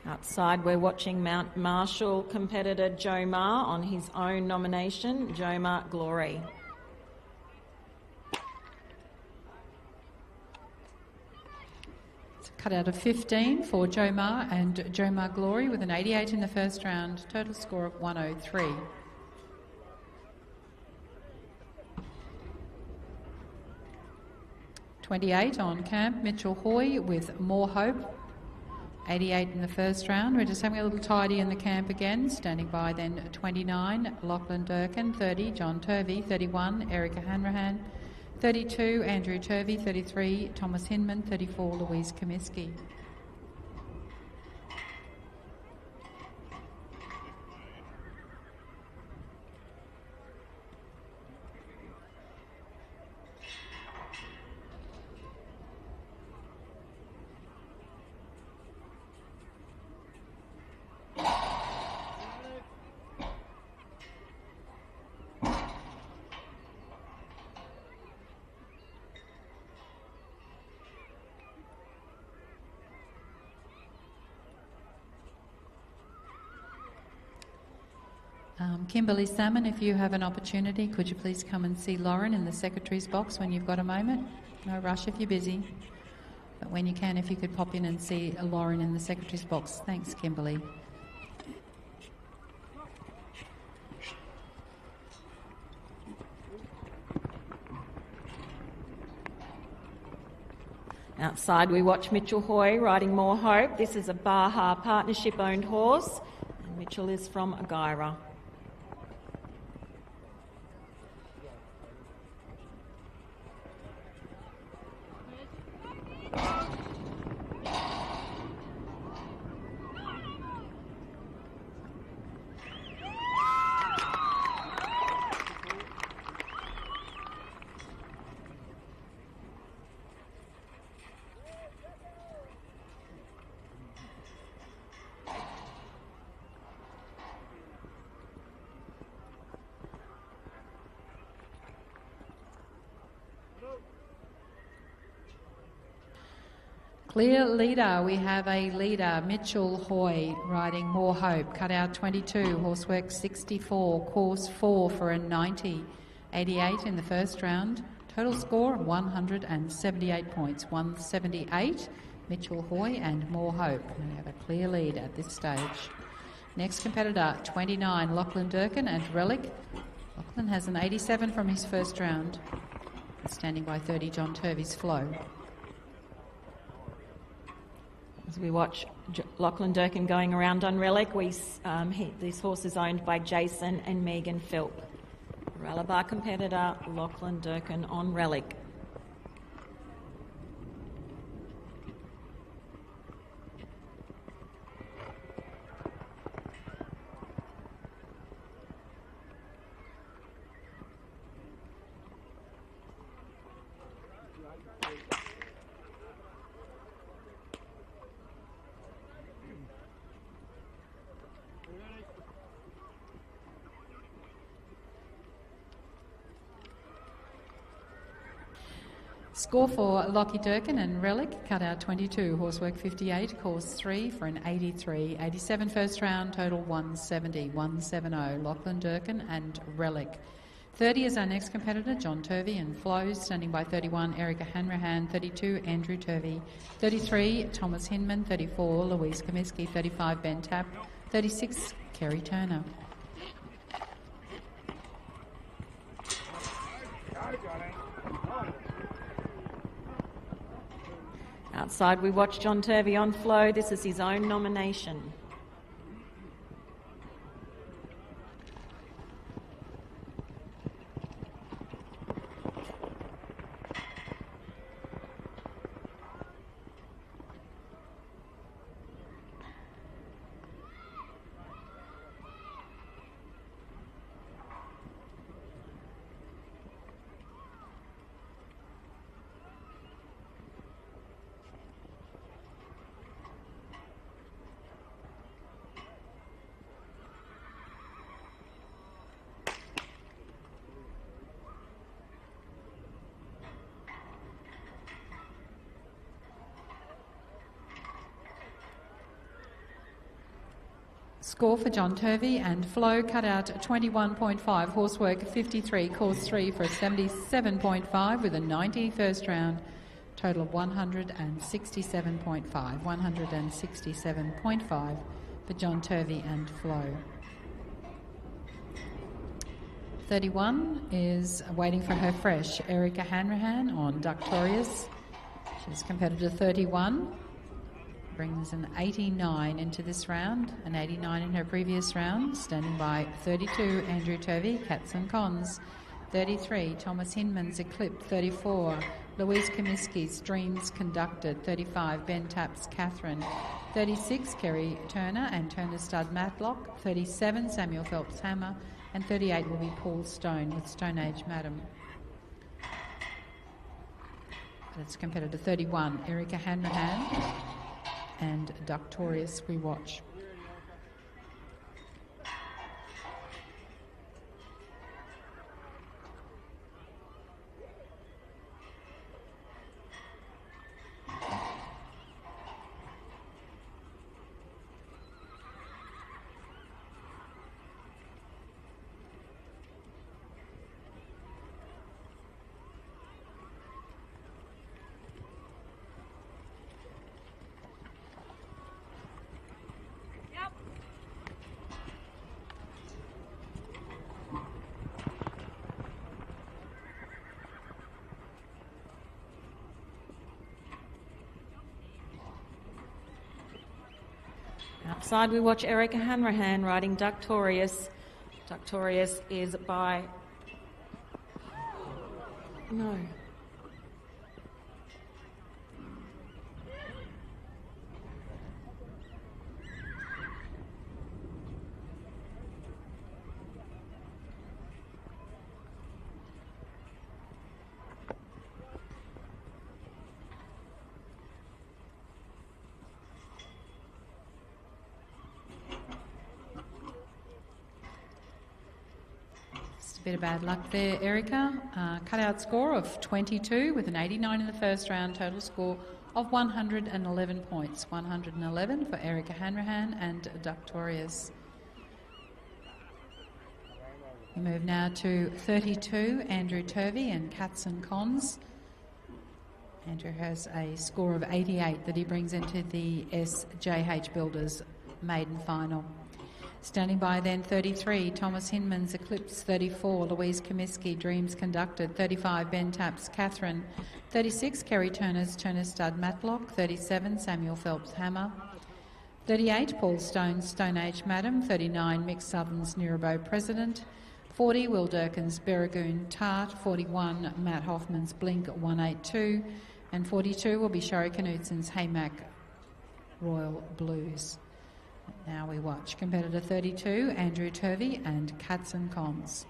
Speaker 3: Outside, we're watching Mount Marshall competitor Joe Ma on his own nomination, Joe Ma Glory.
Speaker 1: It's a cut out of 15 for Joe Ma and Joe Ma Glory with an 88 in the first round, total score of 103. (28) on camp, Mitchell Hoy with More Hope. 88 in the first round. We're just having a little tidy in the camp again. Standing by then 29, Lachlan Durkin, 30, John Turvey, 31, Erica Hanrahan, 32, Andrew Turvey, 33, Thomas Hinman, 34, Louise Comiskey. Kimberly Salmon, if you have an opportunity, could you please come and see Lauren in the secretary's box when you've got a moment? No rush if you're busy, but when you can, if you could pop in and see Lauren in the secretary's box. Thanks, Kimberly.
Speaker 3: Outside, we watch Mitchell Hoy riding More Hope. This is a Baha partnership-owned horse, and Mitchell is from Agyra.
Speaker 1: Clear leader, we have a leader, Mitchell Hoy, riding More Hope, cut out 22, horsework 64, course 4 for a 90, 88 in the first round. Total score 178 points, 178. Mitchell Hoy and More Hope. We have a clear lead at this stage. Next competitor, 29, Lachlan Durkin and Relic. Lachlan has an 87 from his first round. Standing by 30, John Turvey's Flow.
Speaker 3: As we watch Lachlan Durkin going around on Relic, this horse is owned by Jason and Megan Philp. Ralabar competitor Lachlan Durkin on Relic.
Speaker 1: Score for Lockie Durkin and Relic, cut out 22, horsework 58, course 3 for an 83, 87 first round, total 170, 170, Lachlan Durkin and Relic. 30 is our next competitor, John Turvey and Flows, standing by 31, Erica Hanrahan, 32, Andrew Turvey, 33, Thomas Hinman, 34, Louise Comiskey, 35, Ben Tapp, 36, Kerry Turner.
Speaker 3: Outside we watch John Turvey on Flow. This is his own nomination.
Speaker 1: Score for John Turvey and Flow, cut out 21.5, horsework 53, course 3 for a 77.5 with a 90 first round, total of 167.5, 167.5 for John Turvey and Flow. 31 is waiting for her fresh, Erica Hanrahan on Ductorious. She's competitor 31. Brings an 89 into this round, an 89 in her previous round. Standing by 32, Andrew Turvey, Cats and Cons. 33, Thomas Hinman's Eclipse. 34, Louise Comiskey's Dreams Conducted. 35, Ben Tapp's Catherine. 36, Kerry Turner and Turner Stud Matlock. 37, Samuel Phelps Hammer. And 38 will be Paul Stone with Stone Age Madam. That's competitor 31, Erica Hanrahan. And Ductorious we watch.
Speaker 3: Outside we watch Erica Hanrahan riding Ductorious. Ductorious is by... No.
Speaker 1: Bit of bad luck there, Erica. Cut-out score of 22 with an 89 in the first round. Total score of 111 points. 111 for Erica Hanrahan and Ductorius. We move now to 32, Andrew Turvey and Cats and Cons. Andrew has a score of 88 that he brings into the SJH Builders maiden final. Standing by then 33, Thomas Hinman's Eclipse. 34, Louise Comiskey, Dreams Conducted. 35, Ben Tapp's Catherine. 36, Kerry Turner's Turner Stud Matlock. 37, Samuel Phelps Hammer. 38, Paul Stone's Stone Age Madam. 39, Mick Southern's Nirabo President. 40, Will Durkin's Berragoon Tart. 41, Matt Hoffman's Blink 182. And 42 will be Sherry Knutson's Haymack Royal Blues. Now we watch competitor 32, Andrew Turvey and Cats and Cons.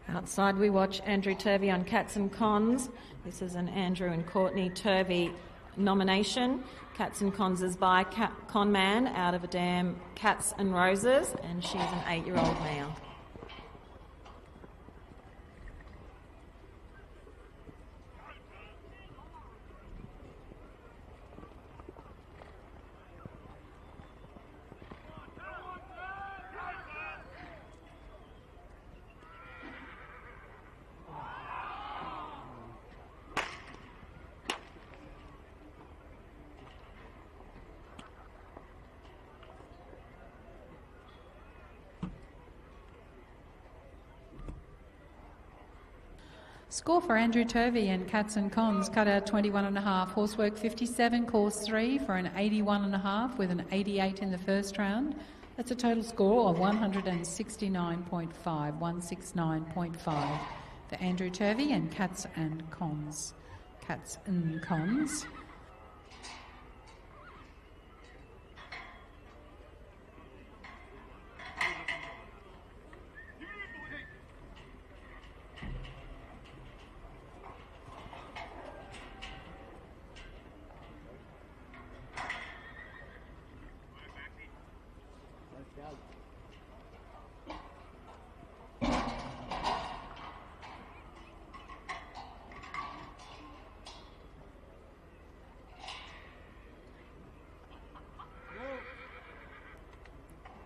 Speaker 3: Outside we watch Andrew Turvey on Cats and Cons. This is an Andrew and Courtney Turvey nomination. Cats and Cons is by Conman out of a dam Cats and Roses, and she's an 8-year-old male.
Speaker 1: Score for Andrew Turvey and Cats and Cons, cut out 21.5, horsework 57, course 3 for an 81.5 with an 88 in the first round. That's a total score of 169.5, 169.5 for Andrew Turvey and Cats and Cons. Cats and Cons.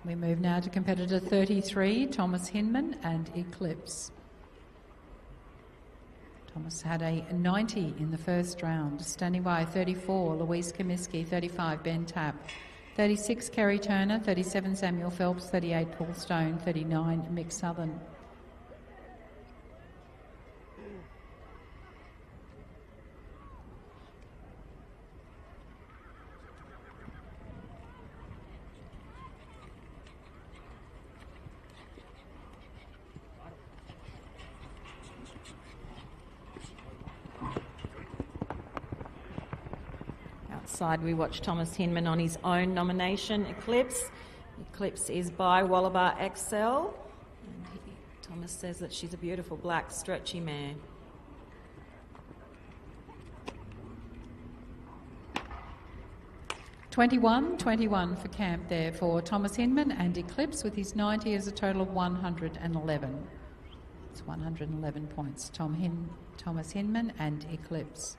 Speaker 1: We move now to competitor 33, Thomas Hinman and Eclipse. Thomas had a 90 in the first round. Standing by 34, Louise Comiskey. 35, Ben Tapp. 36, Kerry Turner. 37, Samuel Phelps. 38, Paul Stone. 39, Mick Southern.
Speaker 3: Outside we watch Thomas Hinman on his own nomination, Eclipse. Eclipse is by Wallabar XL. And Thomas says that she's a beautiful black stretchy mare.
Speaker 1: $21 for camp there for Thomas Hinman and Eclipse, with his 90 as a total of 111. It's 111 points. Thomas Hinman and Eclipse.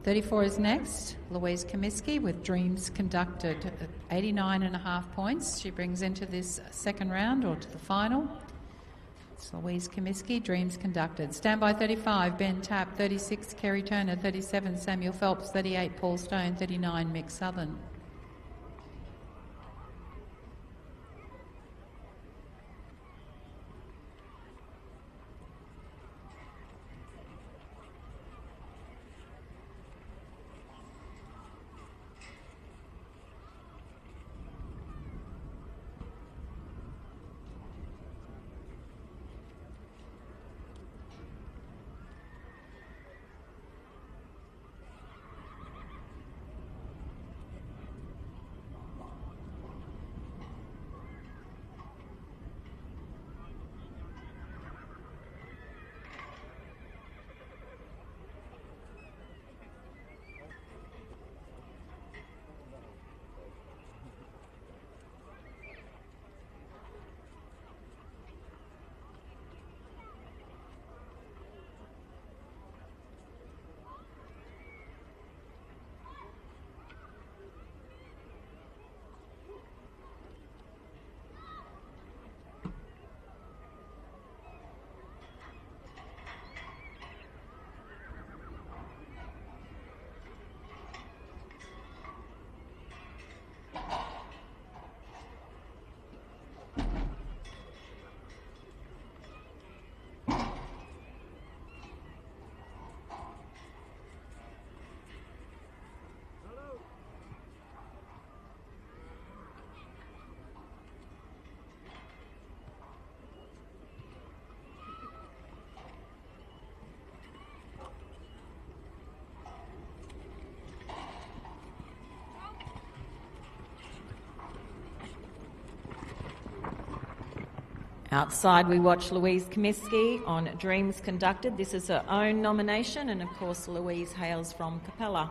Speaker 1: 34 is next, Louise Comiskey with Dreams Conducted at 89.5 points. She brings into this second round or to the final. It's Louise Comiskey, Dreams Conducted. Standby 35, Ben Tapp. 36, Kerry Turner. 37, Samuel Phelps. 38, Paul Stone. 39, Mick Southern.
Speaker 3: Outside, we watch Louise Comiskey on Dreams Conducted. This is her own nomination, and of course, Louise hails from Capella.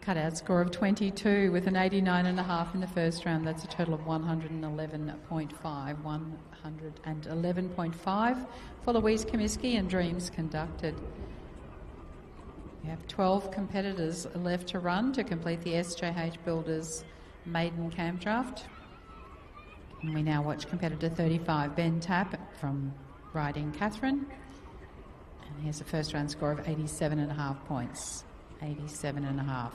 Speaker 1: Cutout score of 22 with an 89.5 in the first round. That's a total of 111.5. 111.5 for Louise Comiskey and Dreams Conducted. We have 12 competitors left to run to complete the SJH Builders Maiden Campdraft. And we now watch competitor 35, Ben Tapp from riding Catherine. And here's a first round score of 87.5 points. 87.5.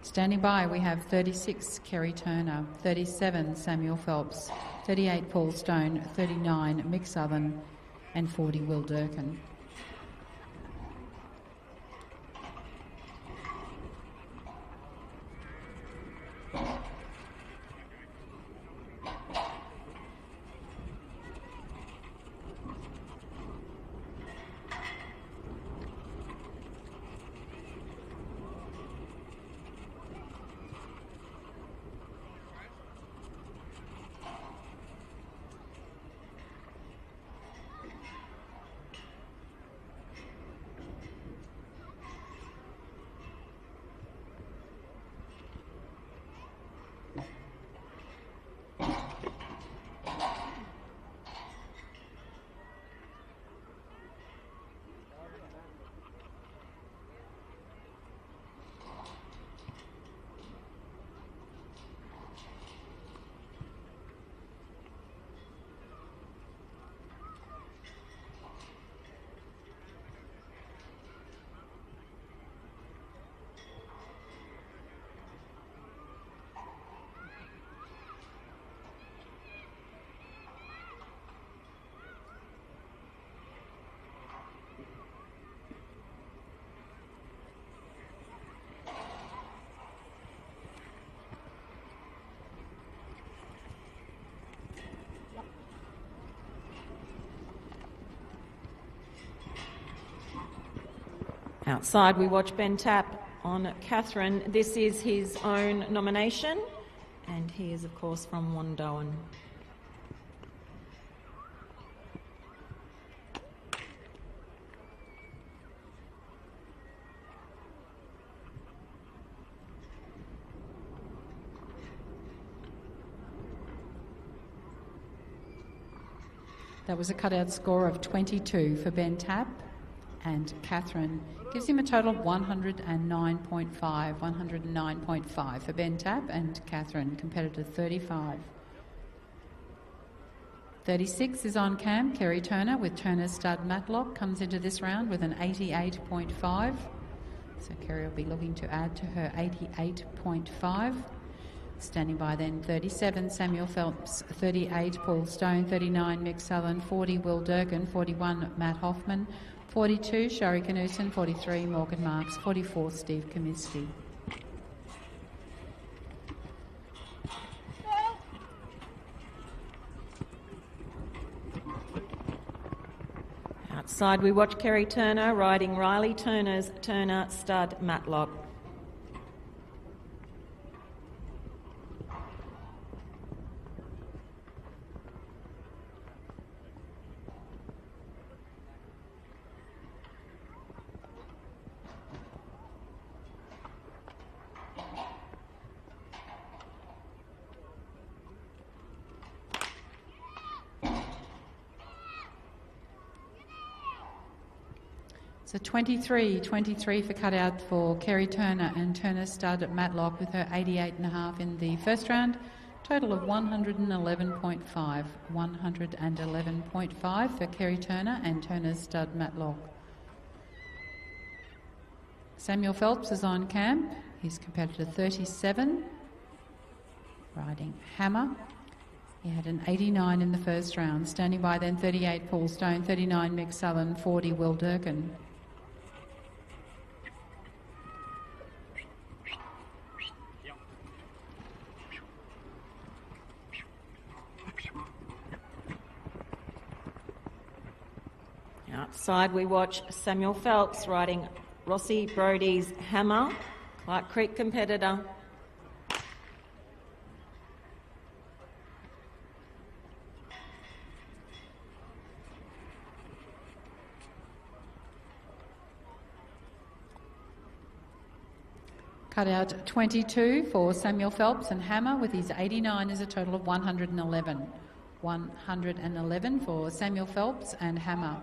Speaker 1: Standing by, we have 36, Kerry Turner, 37, Samuel Phelps, 38, Paul Stone, 39, Mick Southern, and 40, Will Durkin.
Speaker 3: Outside, we watch Ben Tapp on Catherine. This is his own nomination, and he is, of course, from Wandoan.
Speaker 1: That was a cutout score of 22 for Ben Tapp, and Catherine gives him a total of 109.5. 109.5 for Ben Tapp and Catherine, competitor 35. 36 is on cam, Kerry Turner with Turner's stud Matlock, comes into this round with an 88.5. So Kerry will be looking to add to her 88.5. Standing by then, 37, Samuel Phelps, 38, Paul Stone, 39, Mick Southern, 40, Will Durkin, 41, Matt Hoffman, 42, Shari Canuson, 43, Morgan Marks, 44, Steve Comiskey.
Speaker 3: Outside, we watch Kerry Turner riding Riley Turner's Turner stud Matlock.
Speaker 1: So 23 for cutout for Kerry Turner and Turner stud at Matlock with her 88.5 in the first round. Total of 111.5. 111.5 for Kerry Turner and Turner's stud Matlock. Samuel Phelps is on camp. He's competitor 37. riding Hammer. He had an 89 in the first round. Standing by then 38 Paul Stone, 39 Mick Southern, 40 Will Durkin.
Speaker 3: Outside we watch Samuel Phelps riding Rossi Brody's Hammer, Clark Creek competitor.
Speaker 1: Cut out 22 for Samuel Phelps and Hammer, with his 89 is a total of 111. 111 for Samuel Phelps and Hammer.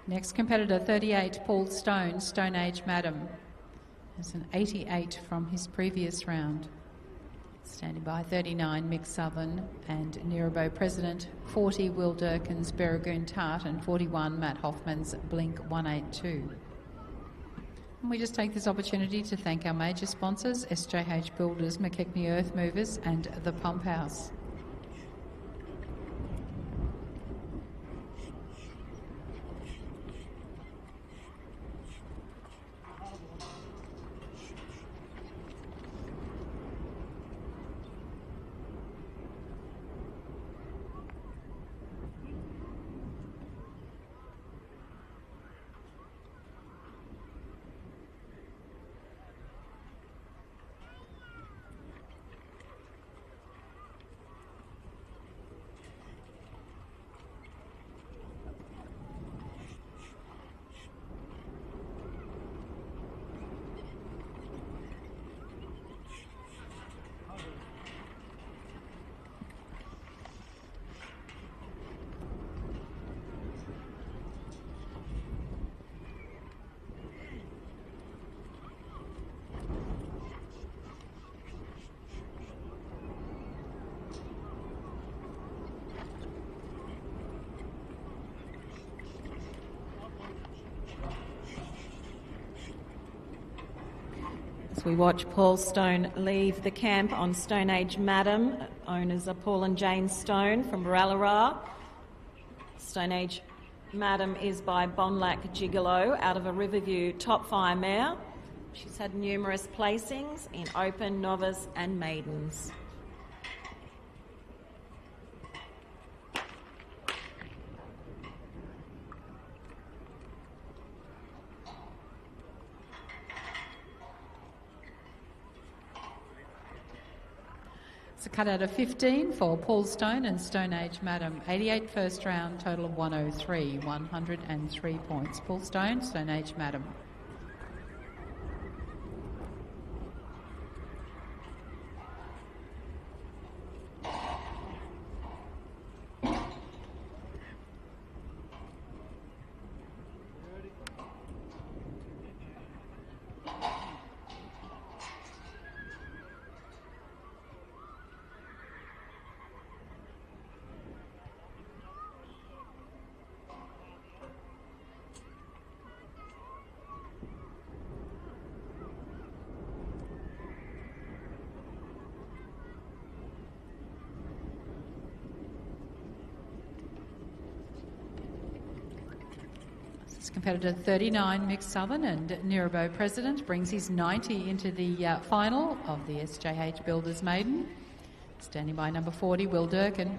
Speaker 1: Next competitor, 38, Paul Stone, Stone Age Madam. There's an 88 from his previous round. Standing by 39, Mick Southern and Nearabo President, 40, Will Durkin's Berragoon Tart, and 41, Matt Hoffman's Blink 182. And we just take this opportunity to thank our major sponsors, SJH Builders, McKechnie Earth Movers and the Pump House.
Speaker 3: We watch Paul Stone leave the camp on Stone Age Madam. Owners are Paul and Jane Stone from Barallara. Stone Age Madam is by Bonlac Gigolo out of a Riverview top fire mare. She's had numerous placings in Open, Novice and Maidens.
Speaker 1: It's a cut out of 15 for Paul Stone and Stone Age Madam. 88 first round, total of 103. 103 points. Paul Stone, Stone Age Madam. Competitor 39, Mick Southern, and Nearabo President brings his 90 into the final of the SJH Builders Maiden. Standing by number 40, Will Durkin.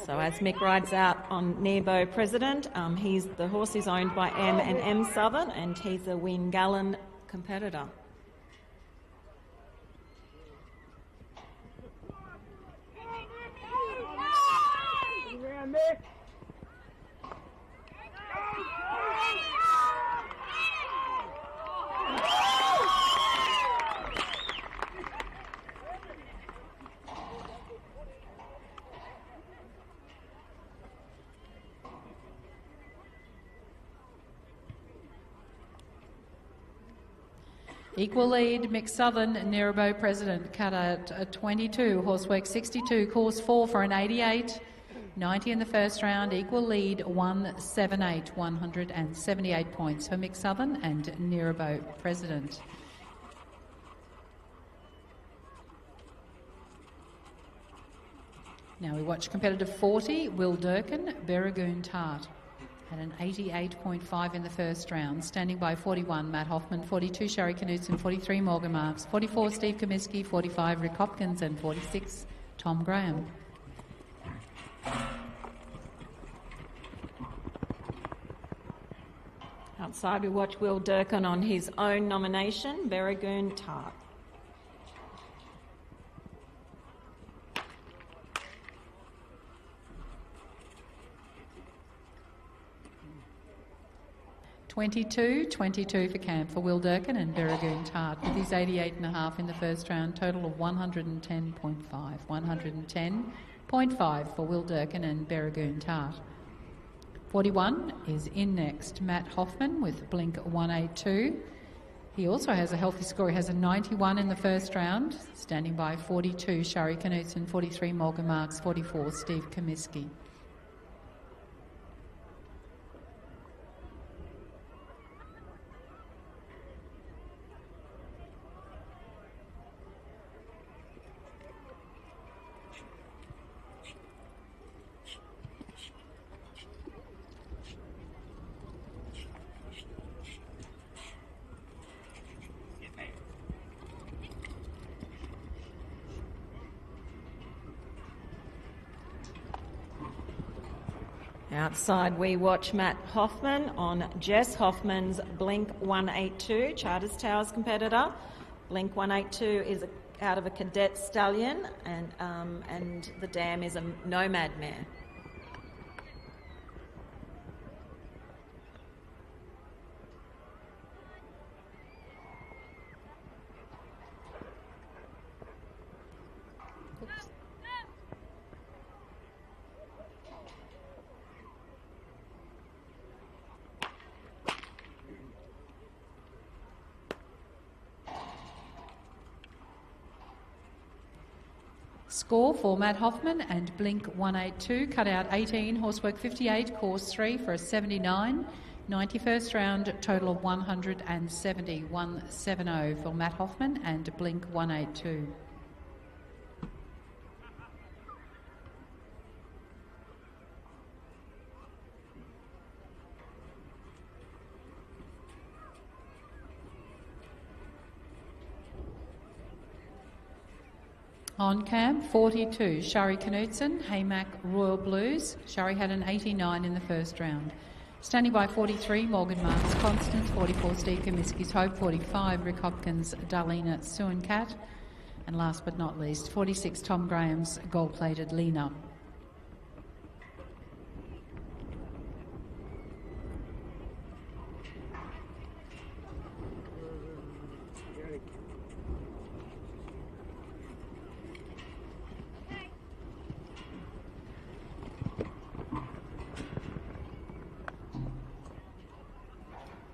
Speaker 3: So as Mick rides out on Nearbo President, the horse is owned by M&M Southern, and he's a Wingallen competitor.
Speaker 1: Equal lead, Mick Southern, Nearabo President, cut at a 22, horsework 62, course 4 for an 88, 90 in the first round, equal lead 178, 178 points for Mick Southern and Nearabo President. Now we watch competitive 40, Will Durkin, Berragoon Tart. Had an 88.5 in the first round. Standing by 41, Matt Hoffman, 42, Sherry Knudsen, 43, Morgan Marks, 44, Steve Comiskey, 45, Rick Hopkins, and 46, Tom Graham.
Speaker 3: Outside we watch Will Durkin on his own nomination, Berragoon Tart.
Speaker 1: $22 for camp for Will Durkin and Berragoon Tart with his 88.5 in the first round, total of 110.5. 110.5 for Will Durkin and Berragoon Tart. 41 is in next, Matt Hoffman with Blink 182. He also has a healthy score. He has a 91 in the first round. Standing by 42, Shari Knudsen, 43, Morgan Marks, 44, Steve Comiskey.
Speaker 3: Outside we watch Matt Hoffman on Jess Hoffman's Blink 182, Charters Towers competitor. Blink 182 is out of a cadet stallion and the dam is a nomad mare.
Speaker 1: Score for Matt Hoffman and Blink 182, cut out 18, horsework 58, course 3 for a 79, 91st round, total of 170, 170 for Matt Hoffman and Blink 182. On camp, 42, Shari Knudsen, Haymack Royal Blues. Shari had an 89 in the first round. Standing by 43, Morgan Marks, Constance, 44, Steve Comiskey's Hope, 45, Rick Hopkins, Darlena Suancat, and last but not least, 46, Tom Graham's Gold-Plated Lena.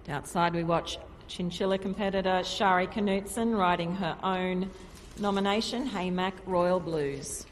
Speaker 3: Outside we watch chinchilla competitor Shari Knudsen riding her own nomination, Haymack Royal Blues.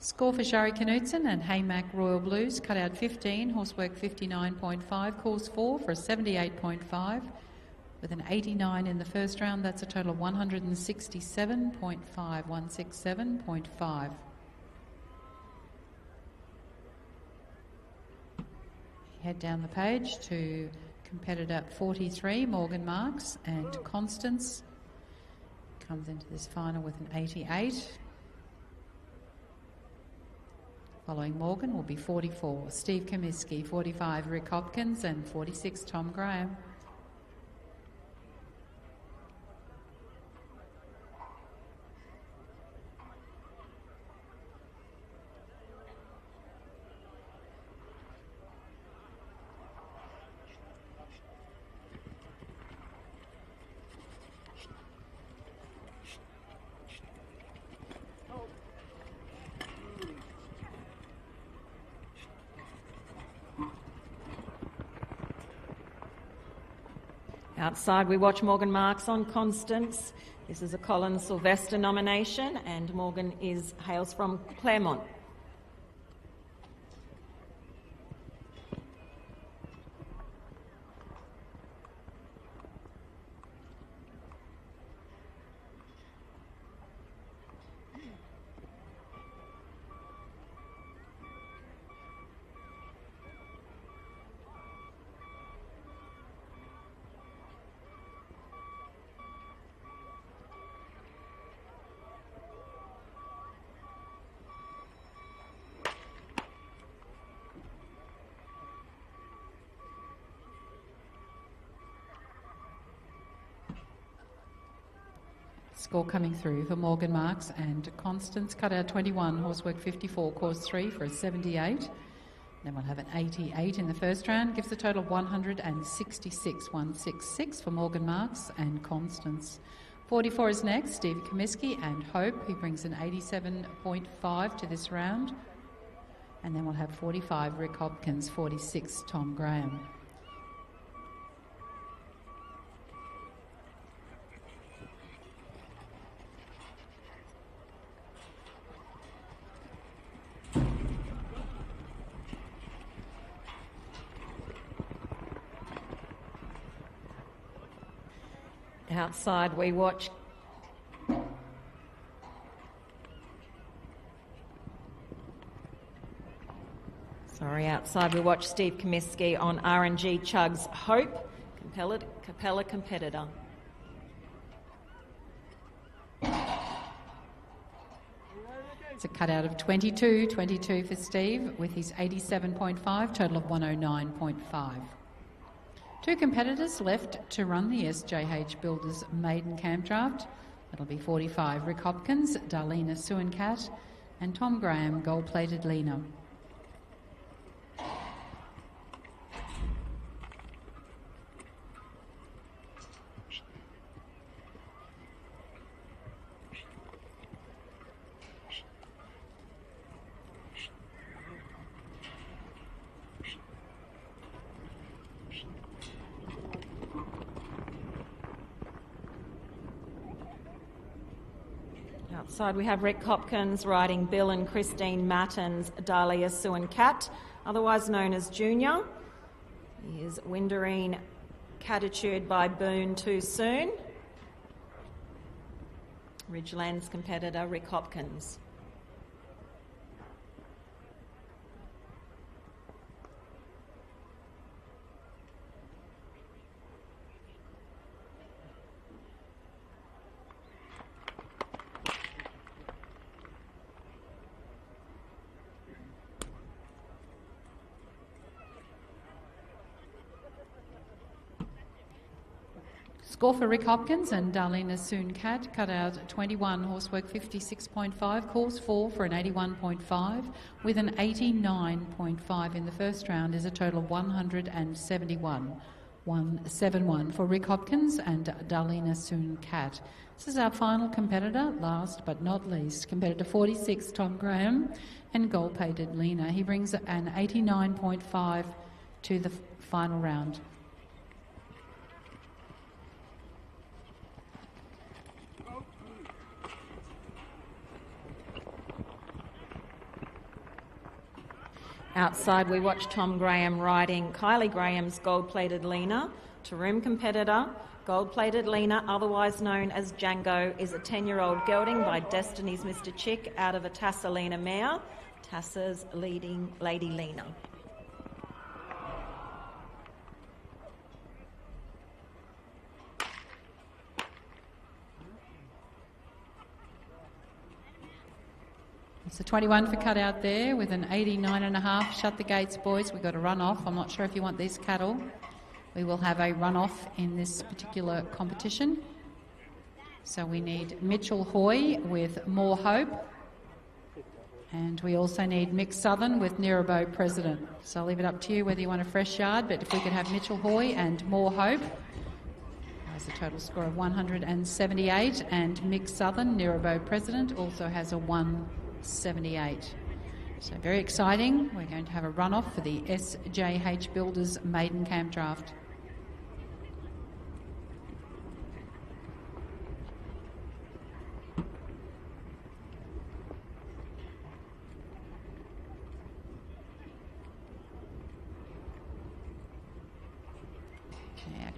Speaker 3: Score for Shari Knudsen and Haymack Royal Blues, cut out 15, horsework 59.5, course 4 for a 78.5, with an 89 in the first round. That's a total of 167.5, 167.5. Head down the page to competitor 43, Morgan Marks, and Constance comes into this final with an 88. Following Morgan will be 44, Steve Comiskey, 45, Rick Hopkins, and 46, Tom Graham. Outside, we watch Morgan Marks on Constance. This is a Colin Sylvester nomination, and Morgan hails from Claremont.
Speaker 1: Score coming through for Morgan Marks and Constance. Cut out 21, horsework 54, course 3 for a 78. Then we'll have an 88 in the first round. Gives a total of 166, 166 for Morgan Marks and Constance. 44 is next, Steve Comiskey and Hope. He brings an 87.5 to this round. And then we'll have 45, Rick Hopkins, 46, Tom Graham.
Speaker 3: Outside, we watch Steve Comiskey on RNG Chug's Hope, Capella competitor.
Speaker 1: It's a cutout of 22 for Steve with his 87.5, total of 109.5. Two competitors left to run the SJH Builders Maiden Campdraft. That'll be 45, Rick Hopkins, Darlena Suencat, and Tom Graham, gold-plated Lena.
Speaker 3: Outside, we have Rick Hopkins riding Bill and Christine Matten's Dahlia Suencat, otherwise known as Junior. He is Windarine Catitude by Boone Too Soon. Ridgeland's competitor, Rick Hopkins.
Speaker 1: Score for Rick Hopkins and Darlena Suencat, cut out 21, horsework 56.5, course 4 for an 81.5, with an 89.5 in the first round is a total of 171. 171 for Rick Hopkins and Darlena Suencat. This is our final competitor, last but not least, competitor 46, Tom Graham, and gold-plated Lena. He brings an 89.5 to the final round.
Speaker 3: Outside, we watch Tom Graham riding Kylie Graham's gold-plated Lena. Taroom competitor, gold-plated Lena, otherwise known as Django, is a 10-year-old gelding by Destiny's Mr. Chick out of a Tassalina mare. Tassa's leading Lady Lena.
Speaker 1: It's a 21 for cut out there with an 89.5. Shut the gates, boys. We've got a run-off. I'm not sure if you want these cattle. We will have a run-off in this particular competition. So we need Mitchell Hoy with More Hope. And we also need Mick Southern with Nearabo President. So I'll leave it up to you whether you want a fresh yard, but if we could have Mitchell Hoy and More Hope. Has a total score of 178, and Mick Southern, Nearabo President, also has a 178. So very exciting. We're going to have a run-off for the SJH Builders Maiden Camp Draft.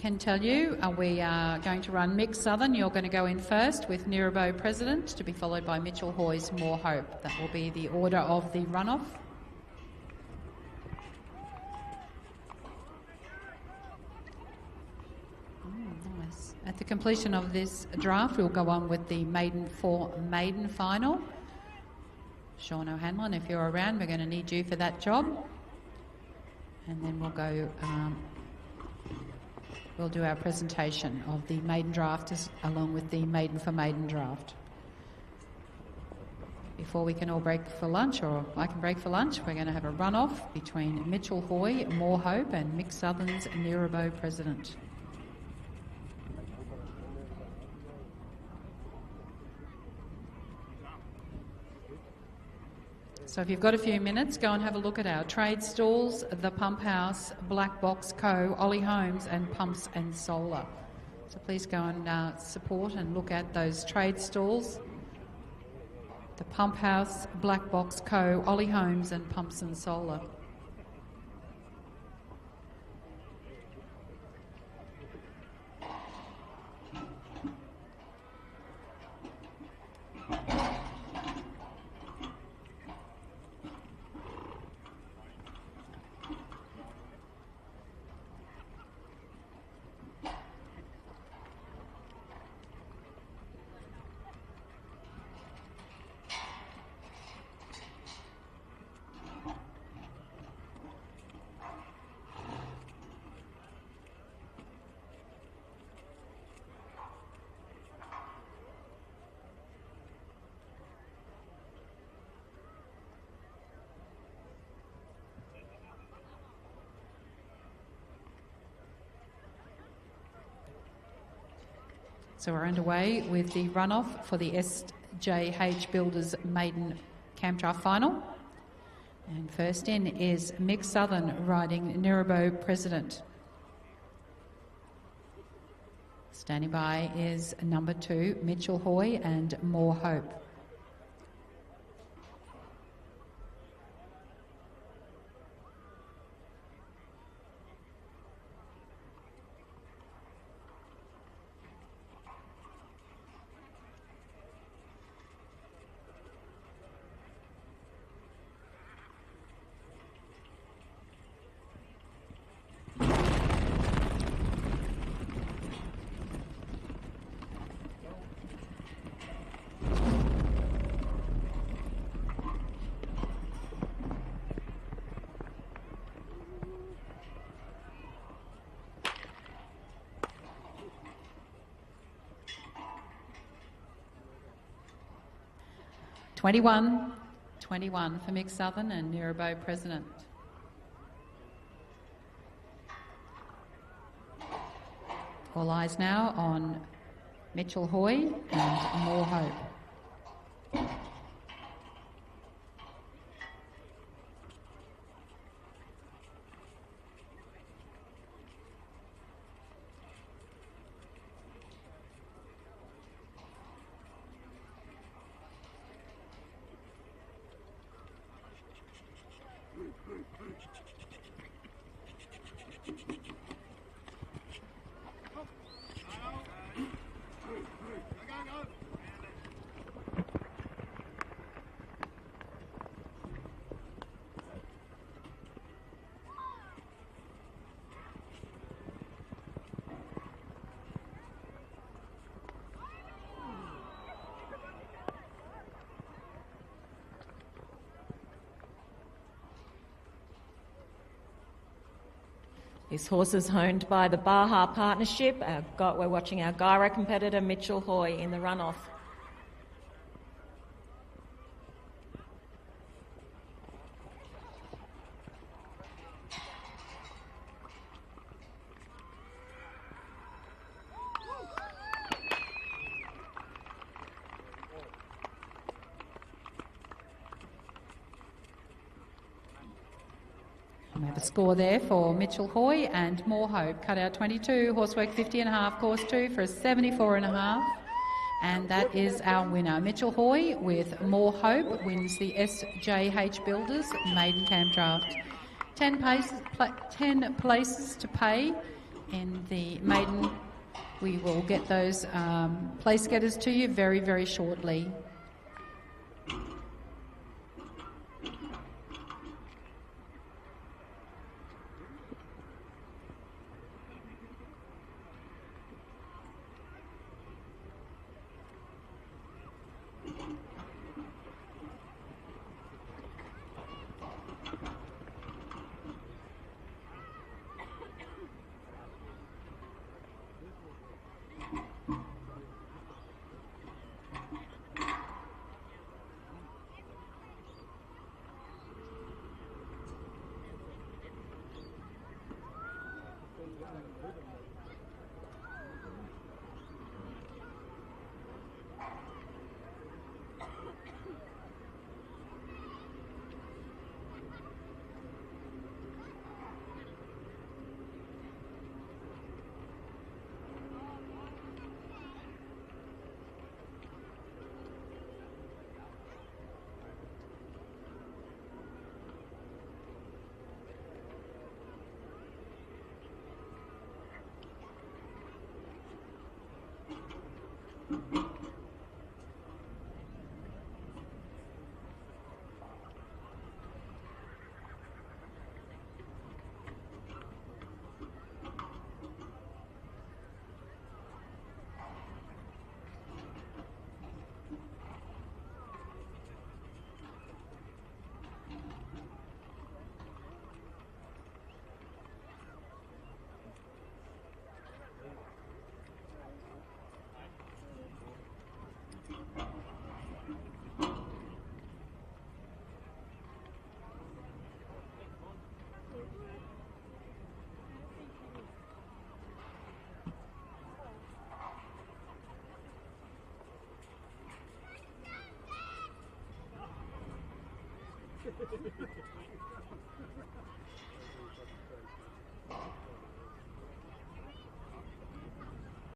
Speaker 1: can tell you we are going to run Mixed Southern. You're going to go in first with Nirabo President, to be followed by Mitchell Hoy's More Hope. That will be the order of the runoff. Nice. At the completion of this draft, we'll go on with the Maiden final. Sean O'Hanlon, if you're around, we're going to need you for that job. And then we'll go... we'll do our presentation of the maiden draft along with the Maiden for Maiden draft. Before we can all break for lunch, or I can break for lunch, we're going to have a runoff between Mitchell Hoy, More Hope, and Mixed Southern's Nirabo President. So if you've got a few minutes, go and have a look at our trade stalls, the Pump House, Black Box Co, Ollie Homes and Pumps and Solar. So please go and support and look at those trade stalls. The Pump House, Black Box Co, Ollie Homes and Pumps and Solar. So we're underway with the runoff for the SJH Builders Maiden Campdraft final. And first in is Mixed Southern riding Nirabo President. Standing by is number 2, Mitchell Hoy and More Hope. Twenty-one for Mixed Southern and Nirabo President. All eyes now on Mitchell Hoy and More Hope. This horse is owned by the Baja Partnership. We're watching our Gyro competitor Mitchell Hoy in the runoff. We have a score there for Mitchell Hoy and More Hope. Cut out 22, horsework 50.5, course 2 for a 74.5. And that is our winner. Mitchell Hoy with More Hope wins the SJH Builders Maiden Camp Draft. 10 places to pay in the Maiden. We will get those place getters to you very, very shortly.